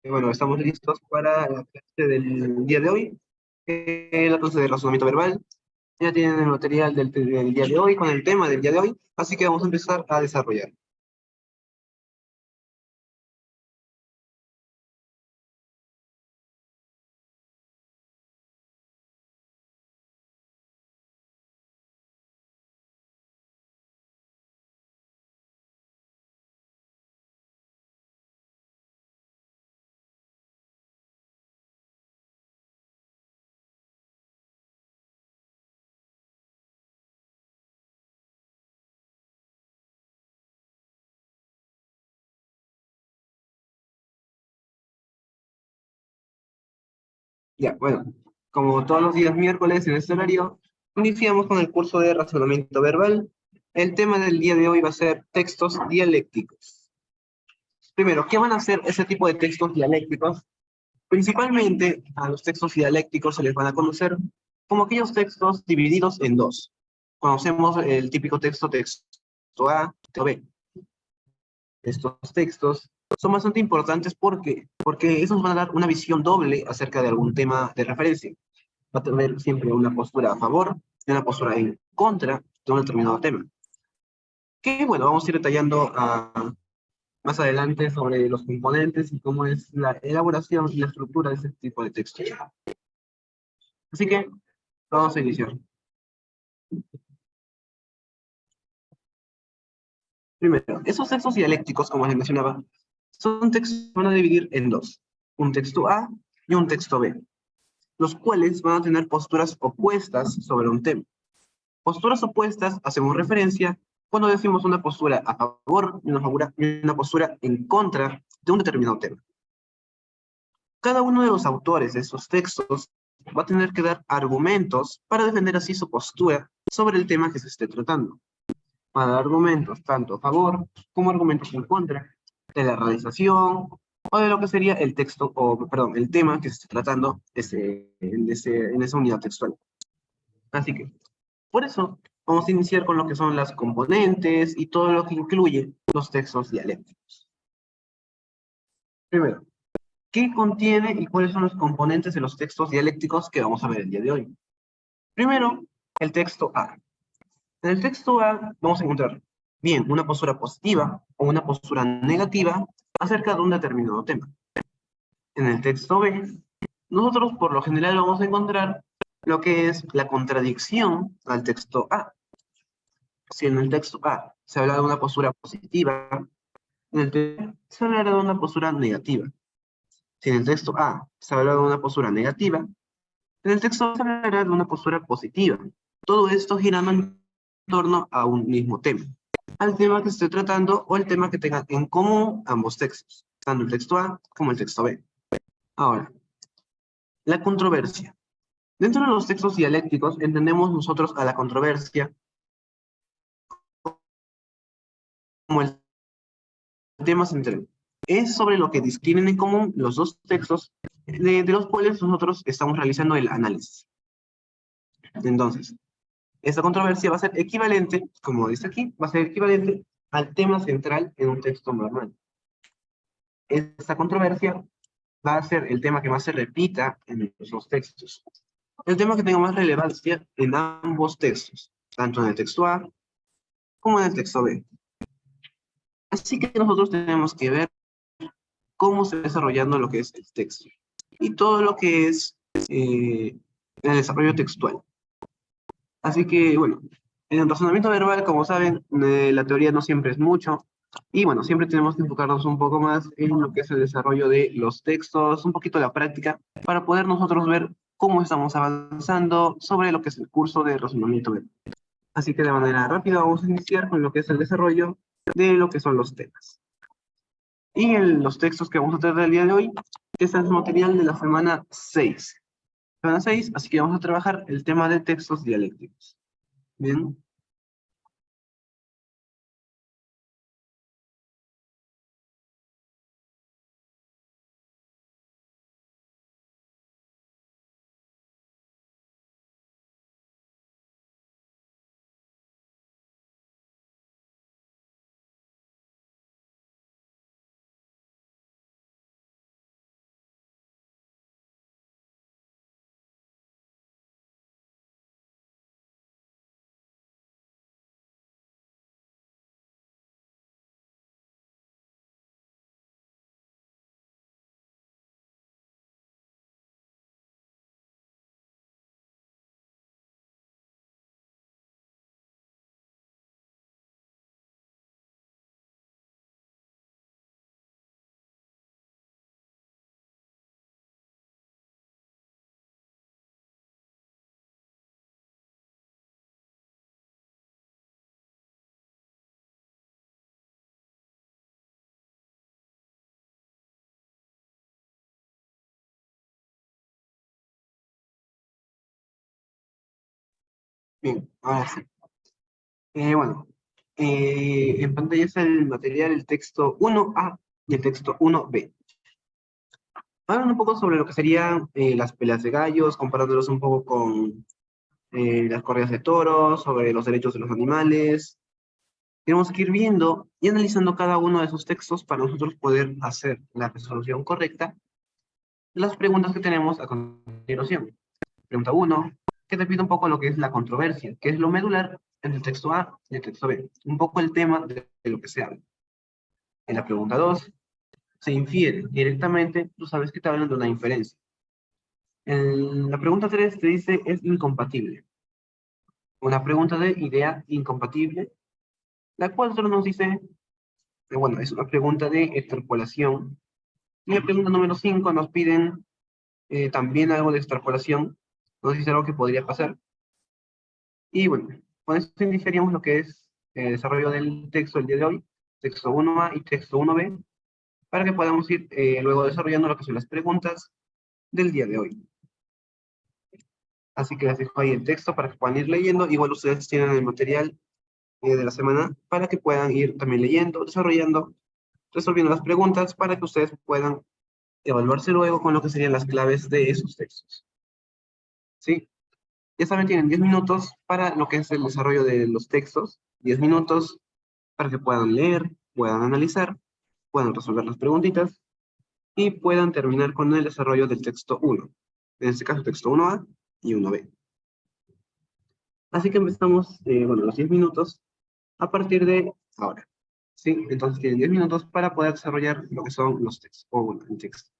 Bueno, estamos listos para la clase del día de hoy, la clase de razonamiento verbal. Ya tienen el material del día de hoy con el tema del día de hoy, así que vamos a empezar a desarrollar. Ya, bueno, como todos los días miércoles en este horario, iniciamos con el curso de razonamiento verbal. El tema del día de hoy va a ser textos dialécticos. Primero, ¿qué van a hacer ese tipo de textos dialécticos? Principalmente a los textos dialécticos se les van a conocer como aquellos textos divididos en dos. Conocemos el típico texto A, texto B. Estos textos son bastante importantes porque esos van a dar una visión doble acerca de algún tema de referencia. Va a tener siempre una postura a favor y una postura en contra de un determinado tema. Que bueno, vamos a ir detallando más adelante sobre los componentes y cómo es la elaboración y la estructura de este tipo de textos. Así que vamos a iniciar. Primero, esos textos dialécticos, como les mencionaba, son textos que van a dividir en dos, un texto A y un texto B, los cuales van a tener posturas opuestas sobre un tema. Posturas opuestas hacemos referencia cuando decimos una postura a favor y una postura en contra de un determinado tema. Cada uno de los autores de esos textos va a tener que dar argumentos para defender así su postura sobre el tema que se esté tratando. Para dar argumentos tanto a favor como argumentos en contra de la realización o de lo que sería el texto, o perdón, el tema que se esté tratando en esa unidad textual. Así que, por eso, vamos a iniciar con lo que son las componentes y todo lo que incluye los textos dialécticos. Primero, ¿qué contiene y cuáles son los componentes de los textos dialécticos que vamos a ver el día de hoy? Primero, el texto A. En el texto A vamos a encontrar bien una postura positiva o una postura negativa acerca de un determinado tema. En el texto B, nosotros por lo general vamos a encontrar lo que es la contradicción al texto A. Si en el texto A se habla de una postura positiva, en el texto B se hablará de una postura negativa. Si en el texto A se habla de una postura negativa, en el texto B se hablará de una postura positiva. Todo esto girando en torno a un mismo tema, al tema que se esté tratando o el tema que tengan en común ambos textos, tanto el texto A como el texto B. Ahora, la controversia. Dentro de los textos dialécticos entendemos nosotros a la controversia como el tema central. Es sobre lo que tienen en común los dos textos de los cuales nosotros estamos realizando el análisis. Entonces, esta controversia va a ser equivalente, como dice aquí, va a ser equivalente al tema central en un texto normal. Esta controversia va a ser el tema que más se repita en los textos. El tema que tenga más relevancia en ambos textos, tanto en el texto A como en el texto B. Así que nosotros tenemos que ver cómo se va desarrollando lo que es el texto y todo lo que es el desarrollo textual. Así que, bueno, en el razonamiento verbal, como saben, la teoría no siempre es mucho. Y bueno, siempre tenemos que enfocarnos un poco más en lo que es el desarrollo de los textos, un poquito la práctica, para poder nosotros ver cómo estamos avanzando sobre lo que es el curso de razonamiento verbal. Así que de manera rápida vamos a iniciar con lo que es el desarrollo de lo que son los temas. Y los textos que vamos a tratar el día de hoy, este es el material de la semana 6. Semana 6, así que vamos a trabajar el tema de textos dialécticos. Bien. Bien, ahora sí. Bueno, en pantalla está el material, el texto 1A y el texto 1B. Hablan un poco sobre lo que serían las peleas de gallos, comparándolos un poco con las corridas de toros, sobre los derechos de los animales. Tenemos que ir viendo y analizando cada uno de esos textos para nosotros poder hacer la resolución correcta de las preguntas que tenemos a continuación. Pregunta uno, que te pide un poco lo que es la controversia, que es lo medular entre el texto A y el texto B. Un poco el tema de lo que se habla. En la pregunta 2 se infiere directamente, tú sabes que te hablan de una inferencia. En la pregunta 3 te dice es incompatible. Una pregunta de idea incompatible. La 4 nos dice, bueno, es una pregunta de extrapolación. Y la pregunta número 5 nos piden también algo de extrapolación. Nos dice algo que podría pasar. Y bueno, con esto iniciaríamos lo que es el desarrollo del texto el día de hoy, texto 1A y texto 1B, para que podamos ir luego desarrollando lo que son las preguntas del día de hoy. Así que les dejo ahí el texto para que puedan ir leyendo. Igual ustedes tienen el material de la semana para que puedan ir también leyendo, desarrollando, resolviendo las preguntas para que ustedes puedan evaluarse luego con lo que serían las claves de esos textos. ¿Sí? Ya saben, tienen 10 minutos para lo que es el desarrollo de los textos, 10 minutos para que puedan leer, puedan analizar, puedan resolver las preguntitas y puedan terminar con el desarrollo del texto 1. En este caso, texto 1A y 1B. Así que empezamos, bueno, los 10 minutos a partir de ahora. ¿Sí? Entonces tienen 10 minutos para poder desarrollar lo que son los textos, o bueno, el texto.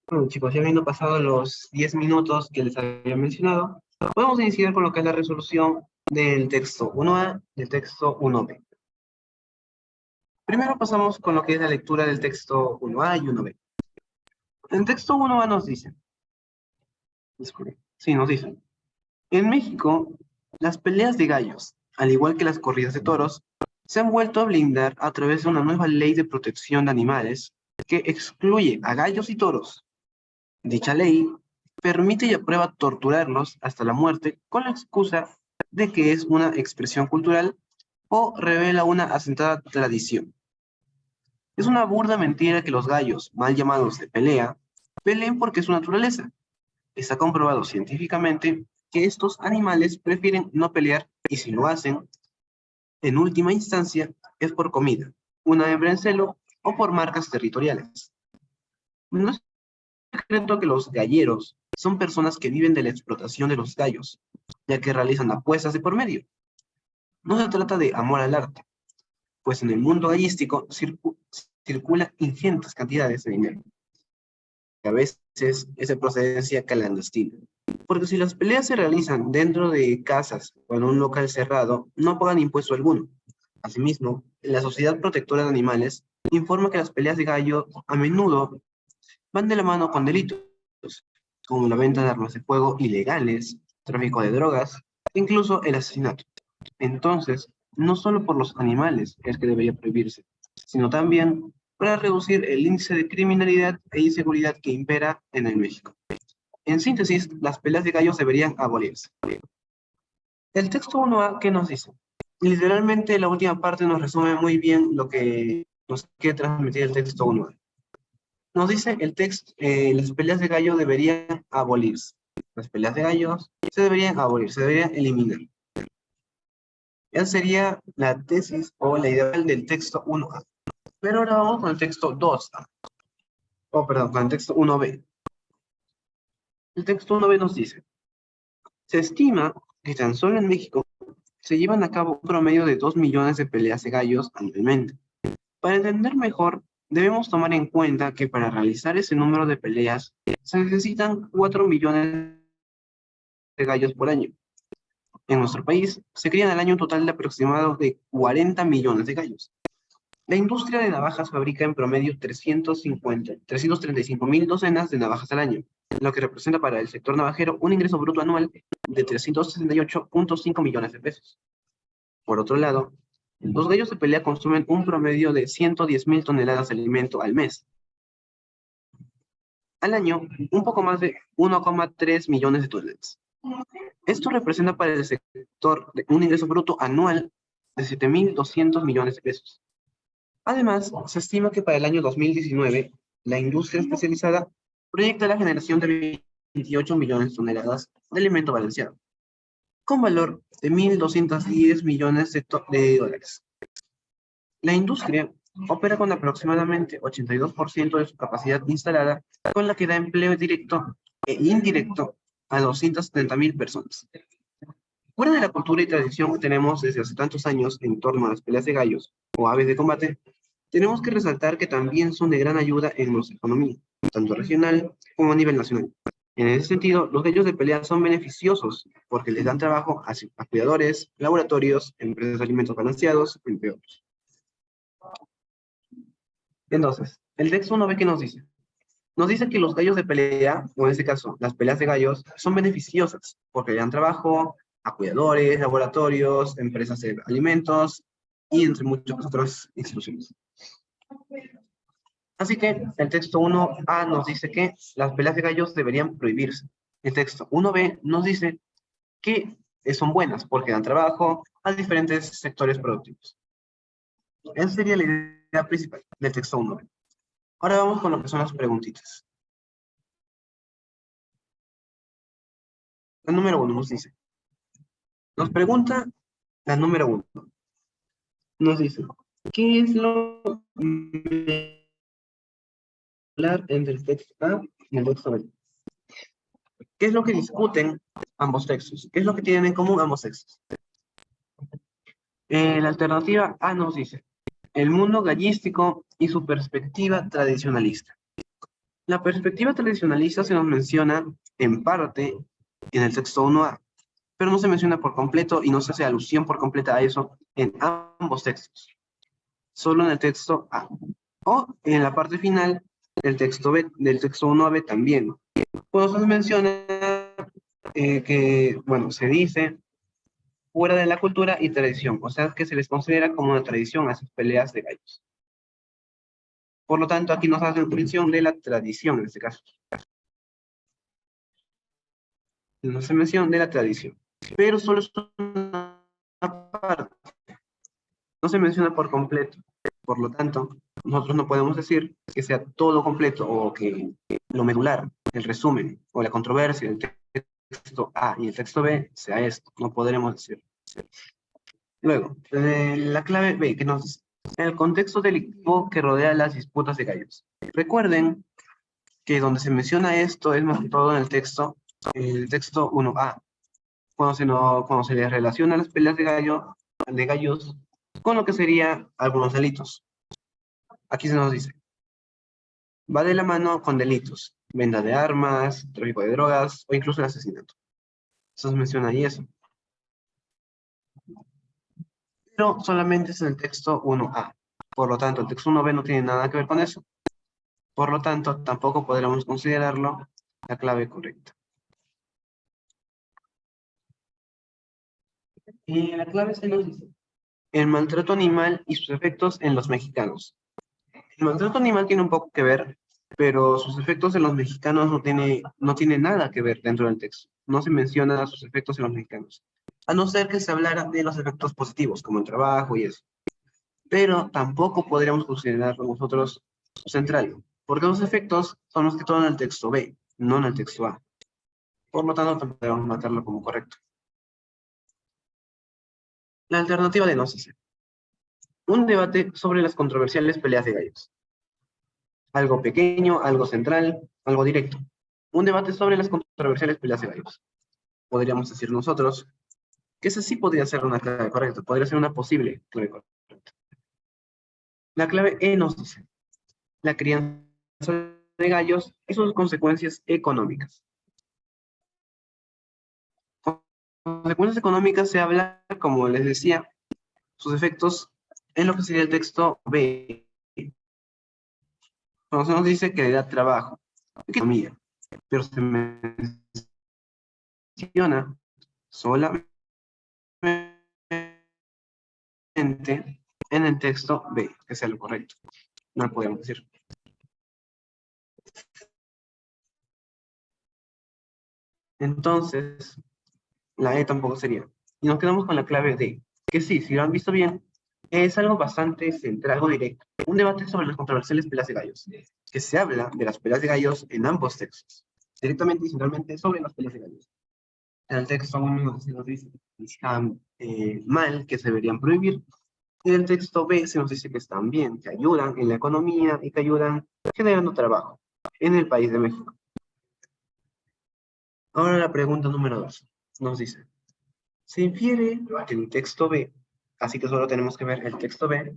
Bueno, chicos, ya habiendo pasado los 10 minutos que les había mencionado, podemos iniciar con lo que es la resolución del texto 1A y el texto 1B. Primero pasamos con lo que es la lectura del texto 1A y 1B. El texto 1A nos dice, disculpe, sí, nos dice, en México, las peleas de gallos, al igual que las corridas de toros, se han vuelto a blindar a través de una nueva ley de protección de animales que excluye a gallos y toros. Dicha ley permite y aprueba torturarlos hasta la muerte con la excusa de que es una expresión cultural o revela una asentada tradición. Es una burda mentira que los gallos, mal llamados de pelea, peleen porque es su naturaleza. Está comprobado científicamente que estos animales prefieren no pelear y si lo hacen, en última instancia, es por comida, una hembra en celo o por marcas territoriales. No es secreto que los galleros son personas que viven de la explotación de los gallos, ya que realizan apuestas de por medio. No se trata de amor al arte, pues en el mundo gallístico circula ingentes cantidades de dinero, que a veces es de procedencia clandestina. Porque si las peleas se realizan dentro de casas o en un local cerrado, no pagan impuesto alguno. Asimismo, la Sociedad Protectora de Animales informa que las peleas de gallo a menudo van de la mano con delitos, como la venta de armas de fuego ilegales, tráfico de drogas, e incluso el asesinato. Entonces, no solo por los animales es que debería prohibirse, sino también para reducir el índice de criminalidad e inseguridad que impera en el México. En síntesis, las peleas de gallos deberían abolirse. El texto 1A, ¿qué nos dice? Literalmente la última parte nos resume muy bien lo que nos quiere transmitir el texto 1A. Nos dice el texto, las peleas de gallo deberían abolirse. Las peleas de gallos se deberían abolir, se deberían eliminar. Esa sería la tesis o la idea del texto 1A. Pero ahora vamos con el texto 2A. Oh, perdón, con el texto 1B. El texto 1B nos dice, se estima que tan solo en México se llevan a cabo un promedio de 2 millones de peleas de gallos anualmente. Para entender mejor, debemos tomar en cuenta que para realizar ese número de peleas se necesitan 4 millones de gallos por año. En nuestro país se crían al año un total de aproximado de 40 millones de gallos. La industria de navajas fabrica en promedio 335.000 docenas de navajas al año, lo que representa para el sector navajero un ingreso bruto anual de 368.5 millones de pesos. Por otro lado, los gallos de pelea consumen un promedio de 110.000 toneladas de alimento al mes. Al año, un poco más de 1,3 millones de toneladas. Esto representa para el sector un ingreso bruto anual de 7.200 millones de pesos. Además, se estima que para el año 2019, la industria especializada proyecta la generación de 28 millones de toneladas de alimento balanceado, con valor de 1.210 millones de dólares. La industria opera con aproximadamente 82% de su capacidad instalada, con la que da empleo directo e indirecto a 270.000 personas. Fuera de la cultura y tradición que tenemos desde hace tantos años en torno a las peleas de gallos o aves de combate, tenemos que resaltar que también son de gran ayuda en nuestra economía, tanto regional como a nivel nacional. En ese sentido, los gallos de pelea son beneficiosos porque les dan trabajo a cuidadores, laboratorios, empresas de alimentos balanceados, entre otros. Entonces, el texto 1B, ¿qué nos dice? Nos dice que los gallos de pelea, o en este caso, las peleas de gallos, son beneficiosas porque le dan trabajo a cuidadores, laboratorios, empresas de alimentos y entre muchas otras instituciones. Así que el texto 1A nos dice que las peleas de gallos deberían prohibirse. El texto 1B nos dice que son buenas porque dan trabajo a diferentes sectores productivos. Esa sería la idea principal del texto 1B. Ahora vamos con lo que son las preguntitas. La número 1 nos dice. Nos pregunta la número 1. Nos dice, ¿qué es lo entre el texto A y el texto B? ¿Qué es lo que discuten ambos textos? ¿Qué es lo que tienen en común ambos textos? La alternativa A nos dice, el mundo gallístico y su perspectiva tradicionalista. La perspectiva tradicionalista se nos menciona en parte en el texto 1A, pero no se menciona por completo y no se hace alusión por completa a eso en ambos textos, solo en el texto A. O en la parte final del texto B, del texto 1B también. Pues nos menciona que, bueno, se dice fuera de la cultura y tradición, o sea que se les considera como una tradición a esas peleas de gallos. Por lo tanto, aquí nos hace mención de la tradición en este caso. No se menciona de la tradición, pero solo es una parte, no se menciona por completo. Por lo tanto, nosotros no podemos decir que sea todo completo o que lo medular, el resumen o la controversia del texto A y el texto B sea esto. No podremos decir. Luego, la clave B, que nos dice el contexto delictivo que rodea las disputas de gallos. Recuerden que donde se menciona esto es más que todo en el texto 1A, cuando se le relaciona las peleas de gallos con lo que sería algunos delitos. Aquí se nos dice, va de la mano con delitos, venta de armas, tráfico de drogas o incluso el asesinato. Eso se menciona ahí eso. Pero solamente es en el texto 1A. Por lo tanto, el texto 1B no tiene nada que ver con eso. Por lo tanto, tampoco podremos considerarlo la clave correcta. Y la clave se nos dice, el maltrato animal y sus efectos en los mexicanos. El maltrato animal tiene un poco que ver, pero sus efectos en los mexicanos no tiene nada que ver dentro del texto. No se menciona sus efectos en los mexicanos. A no ser que se hablara de los efectos positivos, como el trabajo y eso. Pero tampoco podríamos considerarlo nosotros central, porque los efectos son los que todo en el texto B, no en el texto A. Por lo tanto, tampoco podemos marcarlo como correcto. La alternativa de no sé. Un debate sobre las controversiales peleas de gallos. Algo pequeño, algo central, algo directo. Un debate sobre las controversiales peleas de gallos. Podríamos decir nosotros que esa sí podría ser una clave correcta, podría ser una posible clave correcta. La clave E nos dice, la crianza de gallos y sus consecuencias económicas. Consecuencias económicas se habla, como les decía, sus efectos en lo que sería el texto B. Cuando se nos dice que le da trabajo, economía, pero se menciona solamente en el texto B, que sea lo correcto. No lo podemos decir. Entonces, la E tampoco sería. Y nos quedamos con la clave D, que sí, si lo han visto bien, es algo bastante central, algo directo. Un debate sobre las controversiales peleas de gallos, que se habla de las peleas de gallos en ambos textos, directamente y centralmente sobre las peleas de gallos. En el texto 1 se nos dice que están mal, que se deberían prohibir, y en el texto B se nos dice que están bien, que ayudan en la economía y que ayudan generando trabajo en el país de México. Ahora la pregunta número 2 nos dice, se infiere que el texto B, así que solo tenemos que ver el texto B,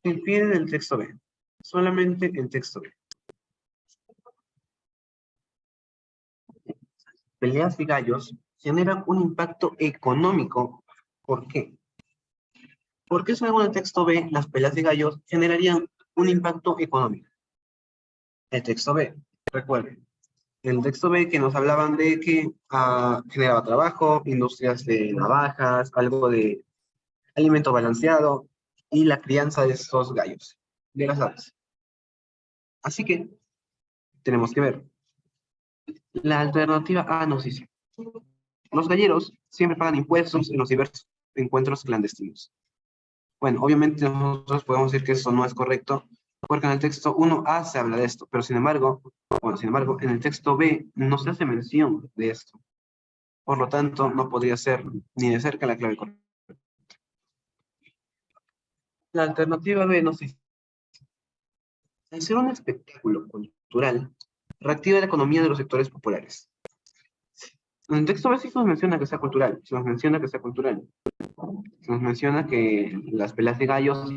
se infiere del texto B, solamente el texto B. Peleas de gallos generan un impacto económico. ¿Por qué? Porque según el texto B, las peleas de gallos generarían un impacto económico. El texto B, recuerden, el texto B que nos hablaban de que generaba trabajo, industrias de navajas, algo de alimento balanceado y la crianza de estos gallos, de las aves. Así que tenemos que ver. La alternativa A nos dice, los galleros siempre pagan impuestos en los diversos encuentros clandestinos. Bueno, obviamente nosotros podemos decir que eso no es correcto, porque en el texto 1A se habla de esto, pero sin embargo, en el texto B no se hace mención de esto. Por lo tanto, no podría ser ni de cerca la clave correcta. La alternativa B nos dice, al ser un espectáculo cultural, reactiva la economía de los sectores populares. En el texto B sí se nos menciona que sea cultural, se nos menciona que sea cultural. Se nos menciona que las peleas de gallos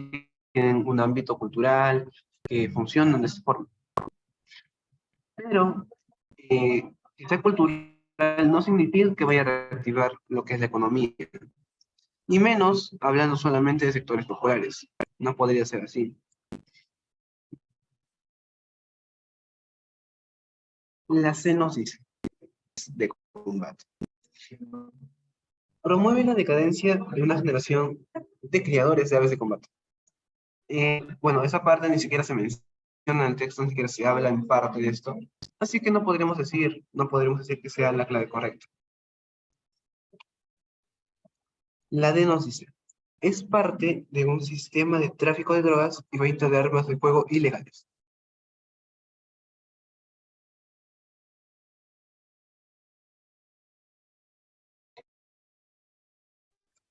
tienen un ámbito cultural, que funcionan de esta forma. Pero que sea cultural no significa que vaya a reactivar lo que es la economía, y menos hablando solamente de sectores populares. No podría ser así. La cenosis de combate promueve la decadencia de una generación de criadores de aves de combate. Bueno, esa parte ni siquiera se menciona en el texto, ni siquiera se habla en parte de esto, así que no podremos decir que sea la clave correcta. La denosis es parte de un sistema de tráfico de drogas y venta de armas de fuego ilegales.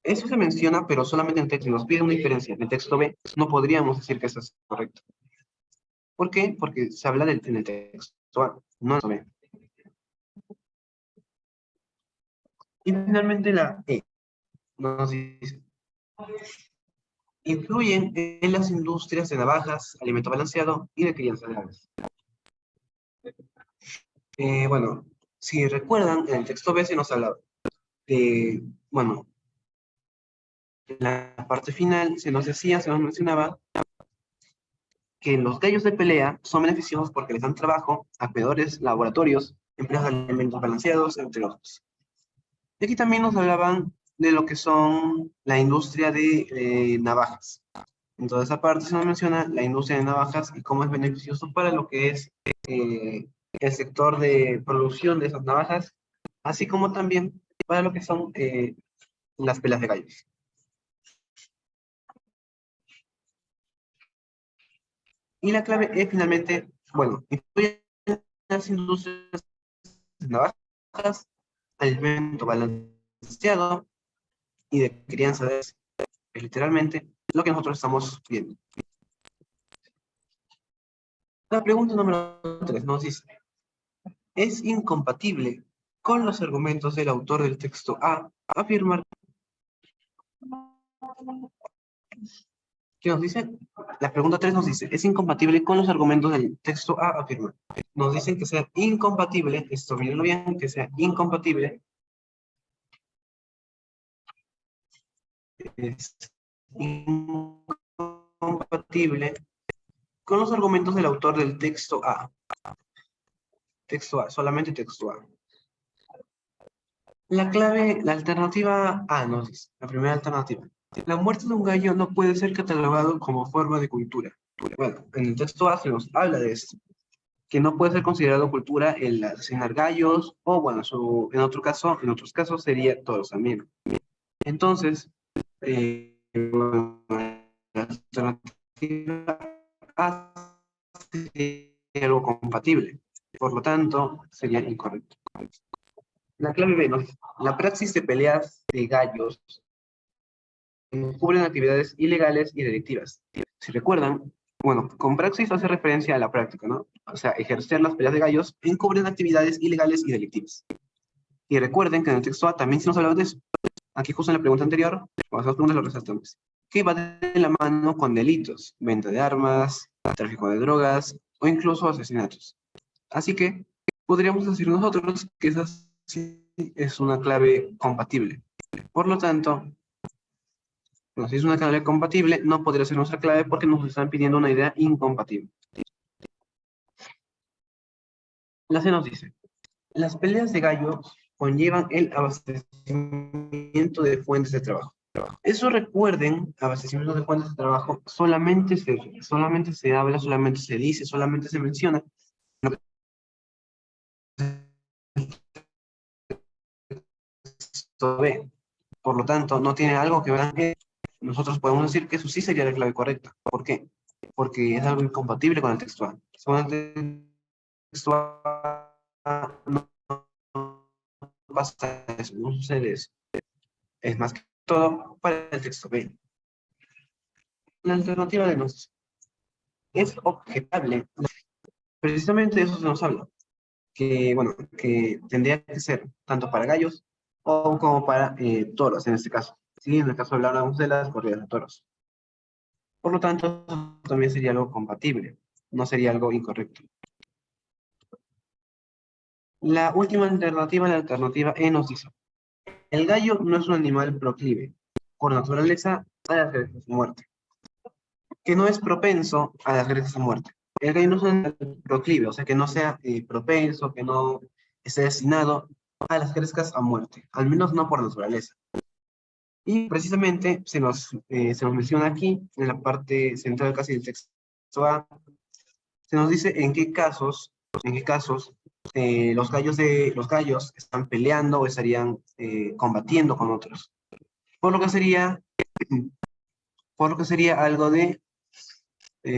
Eso se menciona, pero solamente en el texto. Nos pide una diferencia. En el texto B no podríamos decir que eso es correcto. ¿Por qué? Porque se habla en el texto A, no en el texto B. Y finalmente la E nos dice, influyen en las industrias de navajas, alimento balanceado y de crianza de aves. Bueno, si recuerdan, en el texto B se nos habla de, bueno, en la parte final se nos mencionaba que los gallos de pelea son beneficiosos porque les dan trabajo a cuidadores, laboratorios, empresas de alimentos balanceados, entre otros. Y aquí también nos hablaban de lo que son la industria de navajas. En toda esa parte se nos menciona la industria de navajas y cómo es beneficioso para lo que es el sector de producción de esas navajas, así como también para lo que son las pelas de gallos. Y la clave es finalmente, bueno, incluye las industrias de navajas, alimento balanceado y de crianza de aves. Es literalmente lo que nosotros estamos viendo. La pregunta número 3 nos dice, ¿es incompatible con los argumentos del autor del texto A afirmar? ¿Qué nos dice? La pregunta 3 nos dice, ¿es incompatible con los argumentos del texto A afirmar? Nos dicen que sea incompatible, esto mírenlo bien, que sea incompatible, es incompatible con los argumentos del autor del texto A. Texto A, solamente texto A. La clave, la alternativa A nos dice, la primera alternativa. La muerte de un gallo no puede ser catalogado como forma de cultura. Bueno, en el texto A se nos habla de esto, que no puede ser considerado cultura el asesinar gallos, o bueno, en otros casos sería toros también. Entonces, bueno, la alternativa A sería algo compatible. Por lo tanto, sería incorrecto. La clave B, ¿no? La praxis de peleas de gallos cubren actividades ilegales y delictivas. Si recuerdan, bueno, con praxis hace referencia a la práctica, ¿no? O sea, ejercer las peleas de gallos encubren actividades ilegales y delictivas. Y recuerden que en el texto A también se nos hablaba de eso. Aquí justo en la pregunta anterior, con las dos preguntas lo resaltamos. Que va de la mano con delitos, venta de armas, tráfico de drogas o incluso asesinatos. Así que podríamos decir nosotros que esa sí es una clave compatible. Por lo tanto, bueno, si es una clave compatible, no podría ser nuestra clave porque nos están pidiendo una idea incompatible. La C nos dice, las peleas de gallos conllevan el abastecimiento de fuentes de trabajo. Eso recuerden, abastecimiento de fuentes de trabajo, solamente se habla, solamente se dice, solamente se menciona. B. Por lo tanto, no tiene algo que ver. Nosotros podemos decir que eso sí sería la clave correcta. ¿Por qué? Porque es algo incompatible con el textual. Con el textual no pasa eso, no sucede eso. Es más que todo para el texto B. La alternativa de nos es objetable. Precisamente de eso se nos habla. Que, bueno, que tendría que ser tanto para gallos o como para toros en este caso. Sí, en el caso hablamos de las corridas de toros. Por lo tanto, también sería algo compatible, no sería algo incorrecto. La última alternativa, la alternativa E, nos dice: el gallo no es un animal proclive, por naturaleza, a las guerras de muerte, que no es propenso a las guerras de muerte. El gallo no es un animal proclive, o sea, que no sea propenso, que no esté destinado a las crescas a muerte, al menos no por naturaleza. Y precisamente se nos menciona aquí, en la parte central casi del texto A, se nos dice en qué casos los gallos están peleando o estarían combatiendo con otros. Por lo que sería, por lo que sería algo de,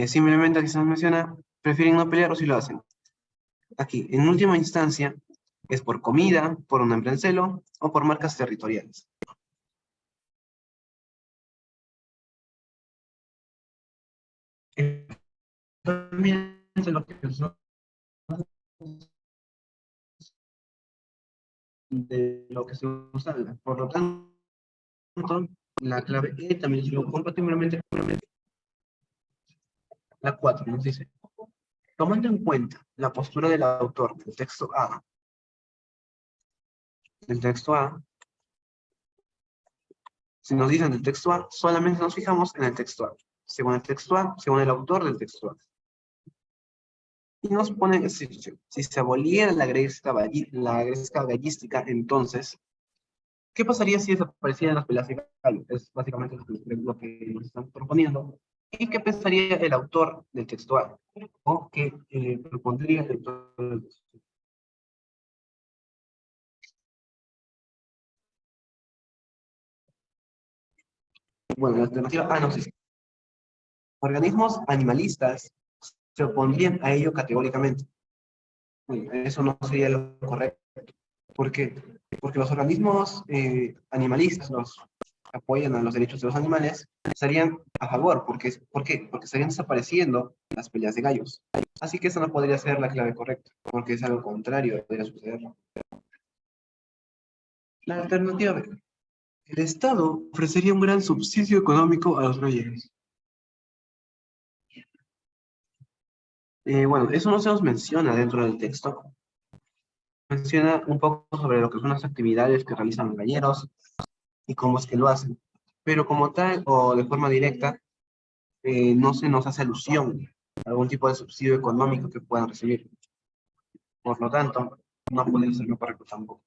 simplemente aquí se nos menciona, prefieren no pelear o si lo hacen. Aquí, en última instancia, es por comida, por un hambre en celo o por marcas territoriales. También lo que son de lo que se usa. Por lo tanto, la clave E también es lo compatiblemente con la 4, nos dice: tomando en cuenta la postura del autor del texto A, si nos dicen del texto A, solamente nos fijamos en el texto A. Según el texto A, según el autor del texto A. Y nos ponen, si se aboliera la gresca gallística, entonces, ¿qué pasaría si desaparecieran las peleas de gallo? Es básicamente lo que nos están proponiendo. ¿Y qué pensaría el autor del texto A? ¿O qué propondría el autor del texto A? Bueno, la alternativa A nos dice: organismos animalistas se opondrían a ello categóricamente. Bueno, eso no sería lo correcto. ¿Por qué? Porque los organismos animalistas, los que apoyan a los derechos de los animales, estarían a favor. ¿Por qué? Porque estarían desapareciendo las peleas de gallos. Así que esa no podría ser la clave correcta, porque es algo contrario, podría suceder. La alternativa B: el Estado ofrecería un gran subsidio económico a los galleros. Bueno, eso no se nos menciona dentro del texto. Menciona un poco sobre lo que son las actividades que realizan los galleros y cómo es que lo hacen. Pero como tal o de forma directa, no se nos hace alusión a algún tipo de subsidio económico que puedan recibir. Por lo tanto, no puede ser lo correcto tampoco.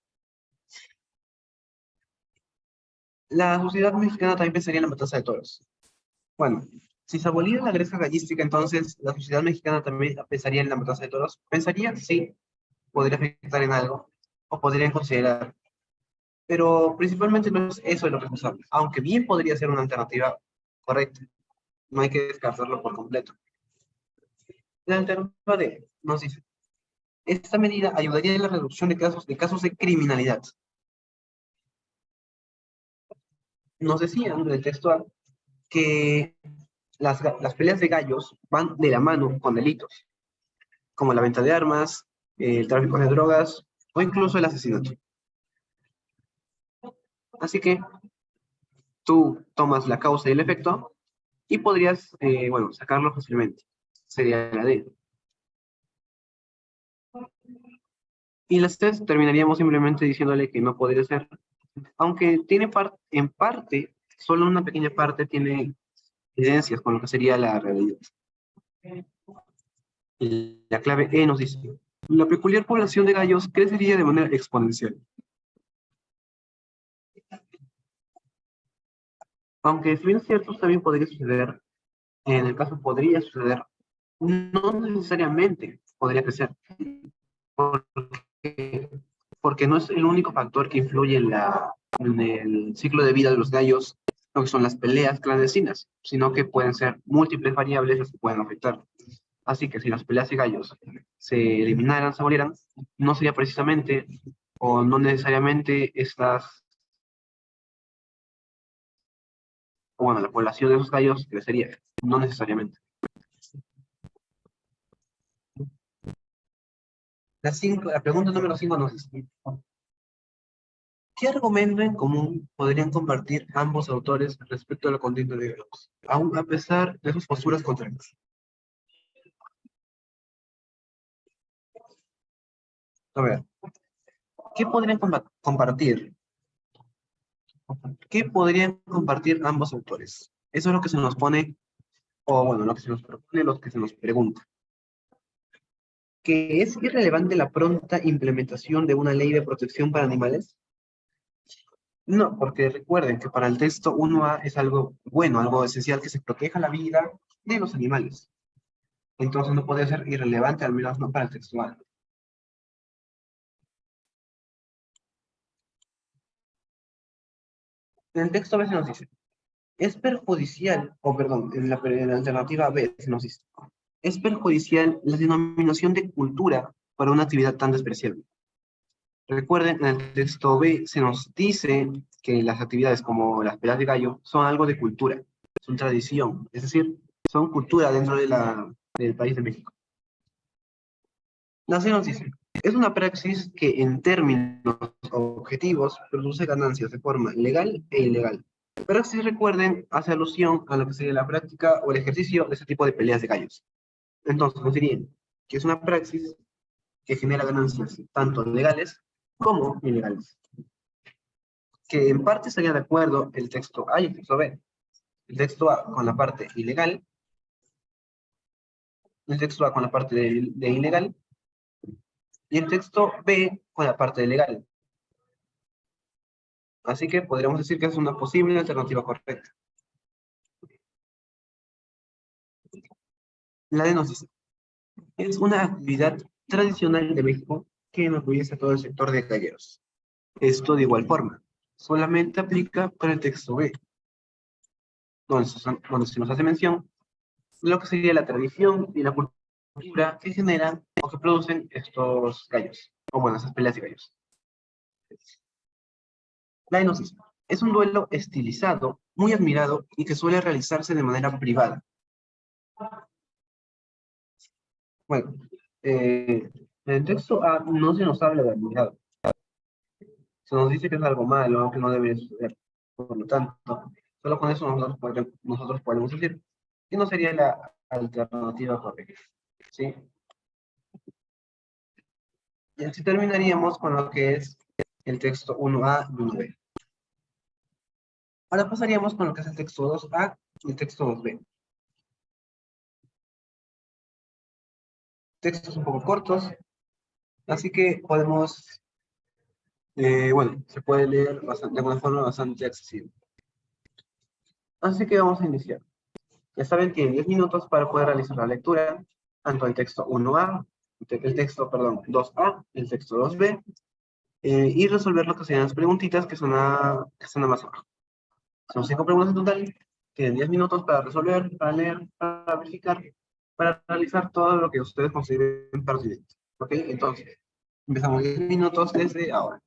La sociedad mexicana también pensaría en la matanza de toros. Bueno, si se aboliera la gresca gallística, entonces la sociedad mexicana también pensaría en la matanza de toros. Pensaría, sí, podría afectar en algo, o podrían considerar. Pero principalmente no es eso lo responsable, aunque bien podría ser una alternativa correcta. No hay que descartarlo por completo. La alternativa D nos dice: esta medida ayudaría en la reducción de casos de criminalidad. Nos decían en el texto A que las peleas de gallos van de la mano con delitos, como la venta de armas, el tráfico de drogas o incluso el asesinato. Así que tú tomas la causa y el efecto y podrías, bueno, sacarlo fácilmente. Sería la D. Y las tres terminaríamos simplemente diciéndole que no podría ser, aunque tiene en parte, solo una pequeña parte tiene evidencias con lo que sería la realidad. Y la clave E nos dice: la peculiar población de gallos crecería de manera exponencial. Aunque si bien es cierto, también podría suceder, en el caso podría suceder, no necesariamente podría crecer, porque, porque no es el único factor que influye en el ciclo de vida de los gallos, lo que son las peleas clandestinas, sino que pueden ser múltiples variables las que pueden afectar. Así que si las peleas de gallos se eliminaran, se abolieran, no sería precisamente o no necesariamente bueno, la población de esos gallos crecería, no necesariamente. La pregunta número 5 nos dice: ¿Qué argumento en común podrían compartir ambos autores respecto al contenido de diálogos, aun a pesar de sus posturas contrarias? A ver, ¿qué podrían compartir? ¿Qué podrían compartir ambos autores? Eso es lo que se nos pone, o bueno, lo que se nos propone, lo que se nos pregunta. ¿Que es irrelevante la pronta implementación de una ley de protección para animales? No, porque recuerden que para el texto 1A es algo bueno, algo esencial que se proteja la vida de los animales. Entonces no puede ser irrelevante, al menos no para el texto A. En el texto B se nos dice, es perjudicial, o perdón, en la alternativa B se nos dice, es perjudicial la denominación de cultura para una actividad tan despreciable. Recuerden, en el texto B se nos dice que las actividades como las peleas de gallo son algo de cultura, son tradición, es decir, son cultura dentro del país de México. La C nos dice, es una praxis que en términos objetivos produce ganancias de forma legal e ilegal. Praxis, recuerden, hace alusión a lo que sería la práctica o el ejercicio de ese tipo de peleas de gallos. Entonces, nos dirían que es una praxis que genera ganancias tanto legales como ilegales. Que en parte estaría de acuerdo el texto A y el texto B. El texto A con la parte ilegal, el texto A con la parte de ilegal, y el texto B con la parte de legal. Así que podríamos decir que es una posible alternativa correcta. La D nos dice, es una actividad tradicional de México que enorgullece a todo el sector de galleros. Esto de igual forma, solamente aplica para el texto B, donde se nos hace mención de lo que sería la tradición y la cultura que generan o que producen estos gallos, o bueno, esas peleas de gallos. La E nos dice, es un duelo estilizado, muy admirado y que suele realizarse de manera privada. Bueno, en el texto A no se nos habla de admirado, se nos dice que es algo malo, aunque no debe suceder. Por lo tanto, solo con eso nosotros podemos decir que no sería la alternativa correcta. ¿Sí? Y así terminaríamos con lo que es el texto 1A y 1B. Ahora pasaríamos con lo que es el texto 2A y el texto 2B. Textos un poco cortos, así que podemos, bueno, se puede leer de una forma bastante accesible. Así que vamos a iniciar. Ya saben, tienen 10 minutos para poder realizar la lectura, tanto el texto 1A, el texto, perdón, 2A, el texto 2B, y resolver lo que serían las preguntitas que están más abajo. Son 5 preguntas en total, tienen 10 minutos para resolver, para leer, para verificar, para realizar todo lo que ustedes consideren pertinente. ¿Ok? Entonces, empezamos 10 minutos desde ahora.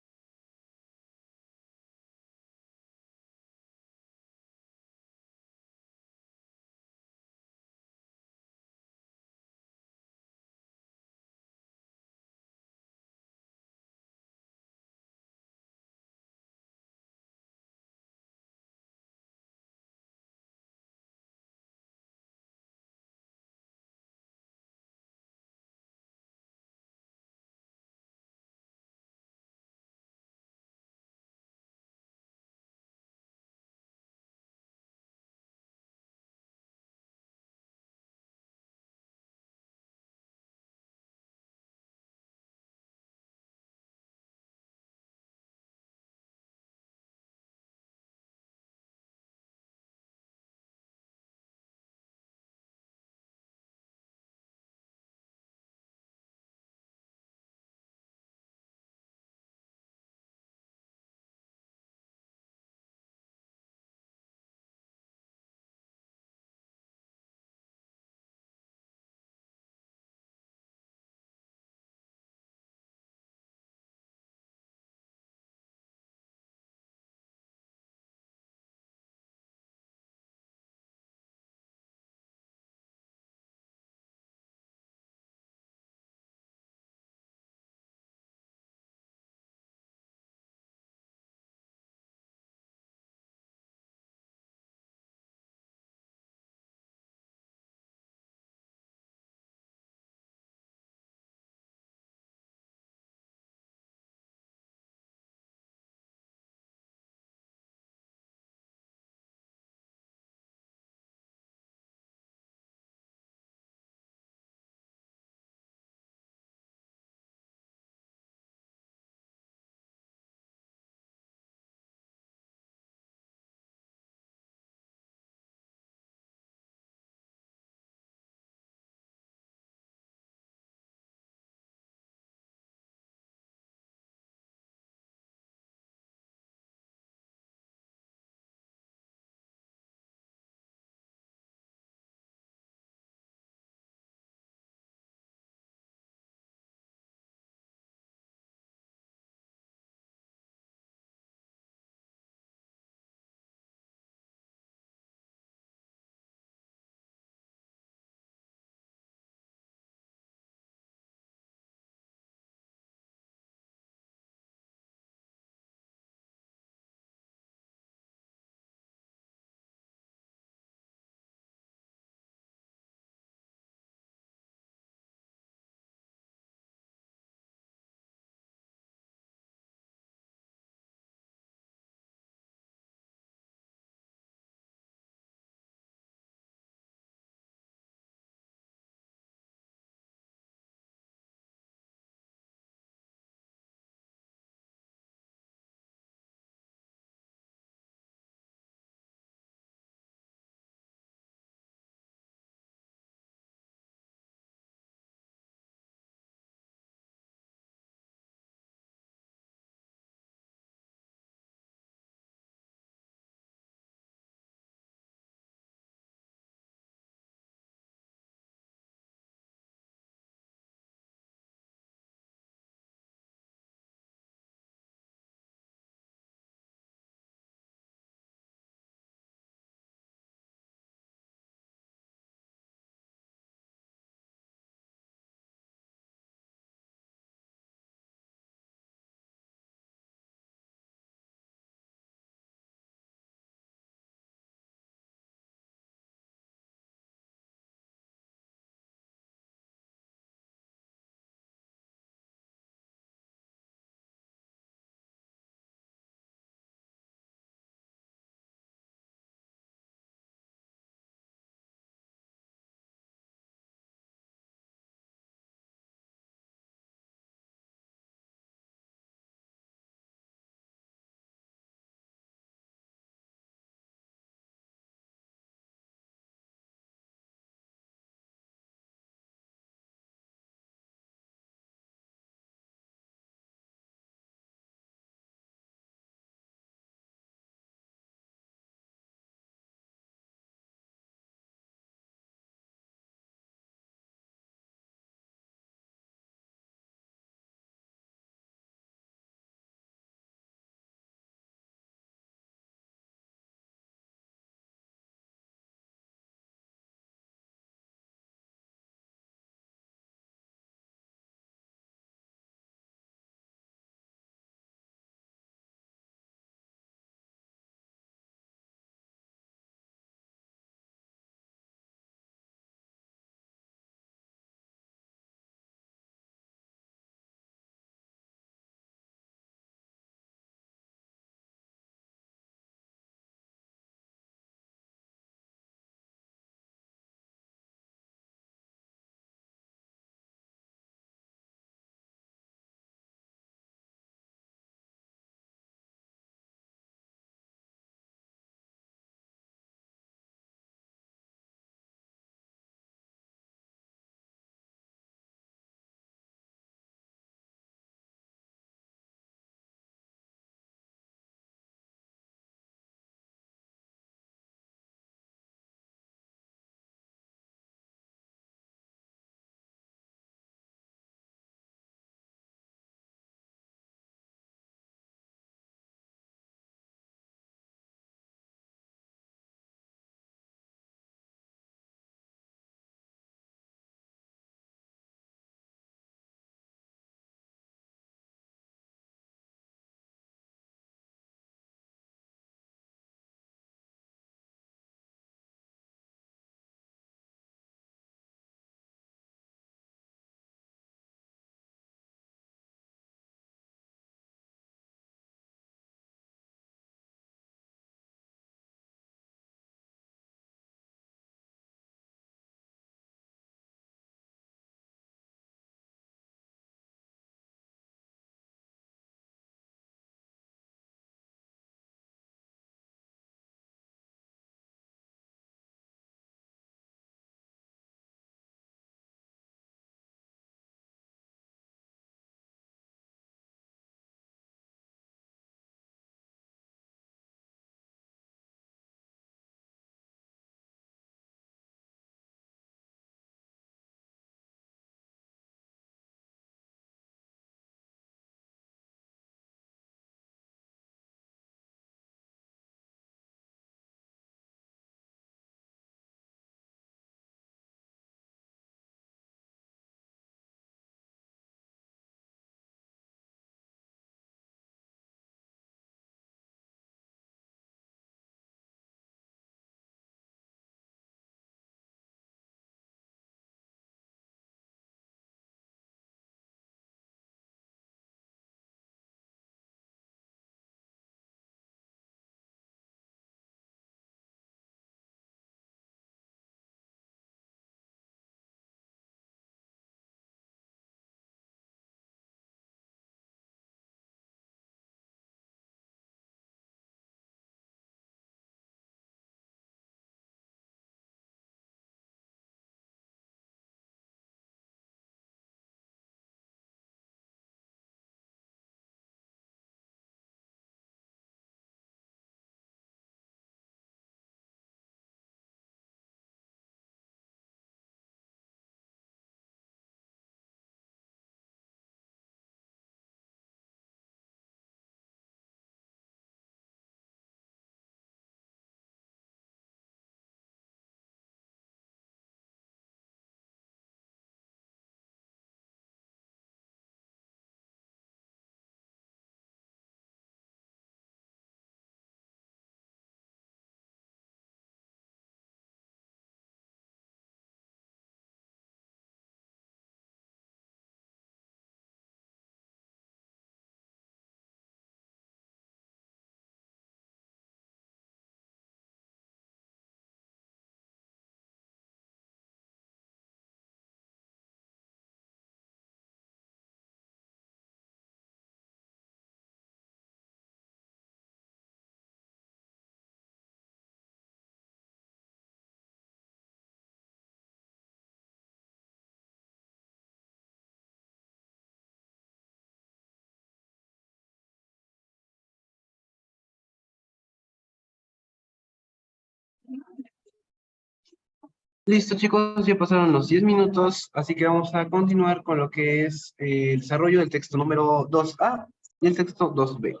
Listo, chicos, ya pasaron los 10 minutos, así que vamos a continuar con lo que es el desarrollo del texto número 2A y el texto 2B.